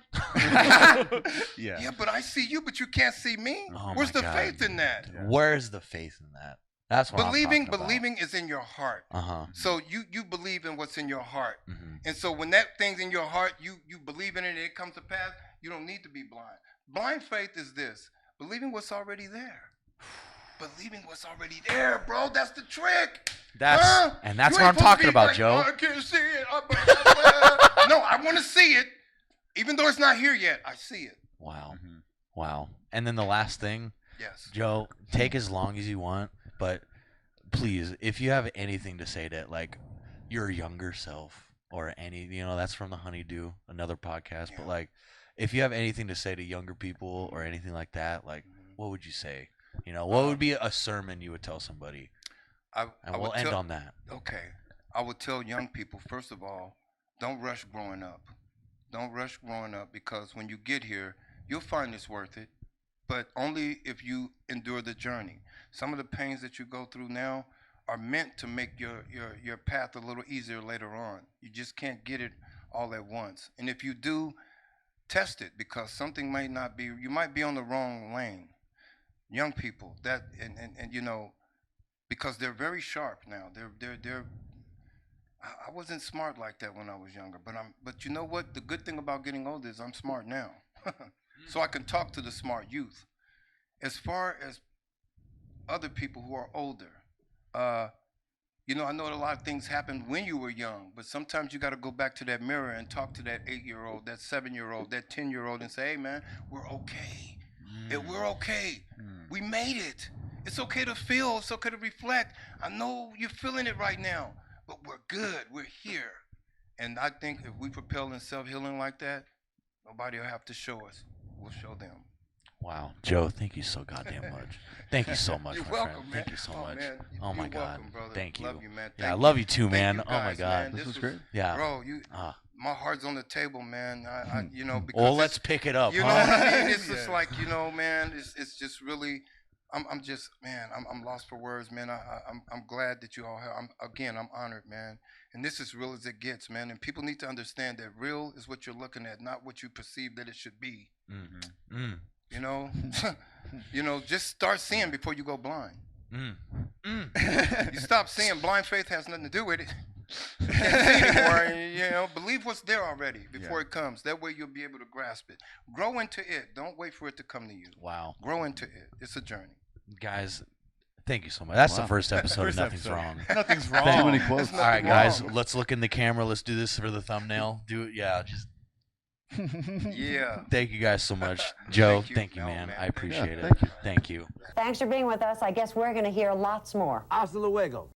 Yeah, but I see you, but you can't see me. Where's the faith in that? Yeah. Where's the faith in that? That's what believing is in your heart. So you believe in what's in your heart. And so when that thing's in your heart, you believe in it and it comes to pass, you don't need to be blind. Blind faith is this, believing what's already there. Believing what's already there, bro. That's the trick. And that's what I'm talking about, Joe. I can't see it. No, I want to see it. Even though it's not here yet, I see it. Wow. Wow. And then the last thing, Joe, take as long as you want, but please, if you have anything to say to like your younger self or any, that's from the Honeydew, another podcast, but like if you have anything to say to younger people or anything like that, like what would you say? You know, what would be a sermon you would tell somebody? And we'll end on that. Okay. I would tell young people, first of all, don't rush growing up. Don't rush growing up, because when you get here, you'll find it's worth it, but only if you endure the journey. Some of the pains that you go through now are meant to make your path a little easier later on. You just can't get it all at once. And if you do, test it, because something might not be, you might be on the wrong lane. Young people, that, and you know, because they're very sharp now. I wasn't smart like that when I was younger, but you know what? The good thing about getting older is I'm smart now. So I can talk to the smart youth. As far as other people who are older, you know, I know a lot of things happened when you were young, but sometimes you got to go back to that mirror and talk to that 8-year-old, that 7-year-old, that 10-year-old and say, hey, man, we're okay. We're okay. We made it. It's okay to feel. It's okay to reflect. I know you're feeling it right now, but we're good. We're here. And I think if we propel in self-healing like that, nobody will have to show us. We'll show them. Wow, Joe, thank you so goddamn much. Thank you so much, You're my welcome, friend. man. Thank you so much. Man. Oh my You're God, welcome, brother. thank you. Love you, man. Yeah, I love you too, man. You Oh my guys, God, man. This was great. Yeah, Bro, my heart's on the table, man. I you know, because well, let's pick it up. you know huh? what I mean? It's just like, you know, man. It's just really. I'm just, man. I'm lost for words, man. I'm glad that you all have. I'm honored, man. And this is real as it gets, man. And people need to understand that real is what you're looking at, not what you perceive that it should be. Mm-hmm. Mm. You know, you know, just start seeing before you go blind. Mm. Mm. You stop seeing. Blind faith has nothing to do with it. You can't see anymore. And, you know, believe what's there already before it comes. That way you'll be able to grasp it. Grow into it. Don't wait for it to come to you. Wow, Grow into it. It's a journey. guys, thank you so much. That's the Wow. first episode First of Nothing's episode. Wrong. Nothing's wrong. Too many quotes. All right, guys, wrong. let's look in the camera. Let's do this for the thumbnail. Do it, yeah. Just Yeah. thank you guys so much, Joe. Thank you. Thank you, No, man. man. I appreciate it. thank you. Thank you. Thanks for being with us. I guess we're going to hear lots more. Hasta luego.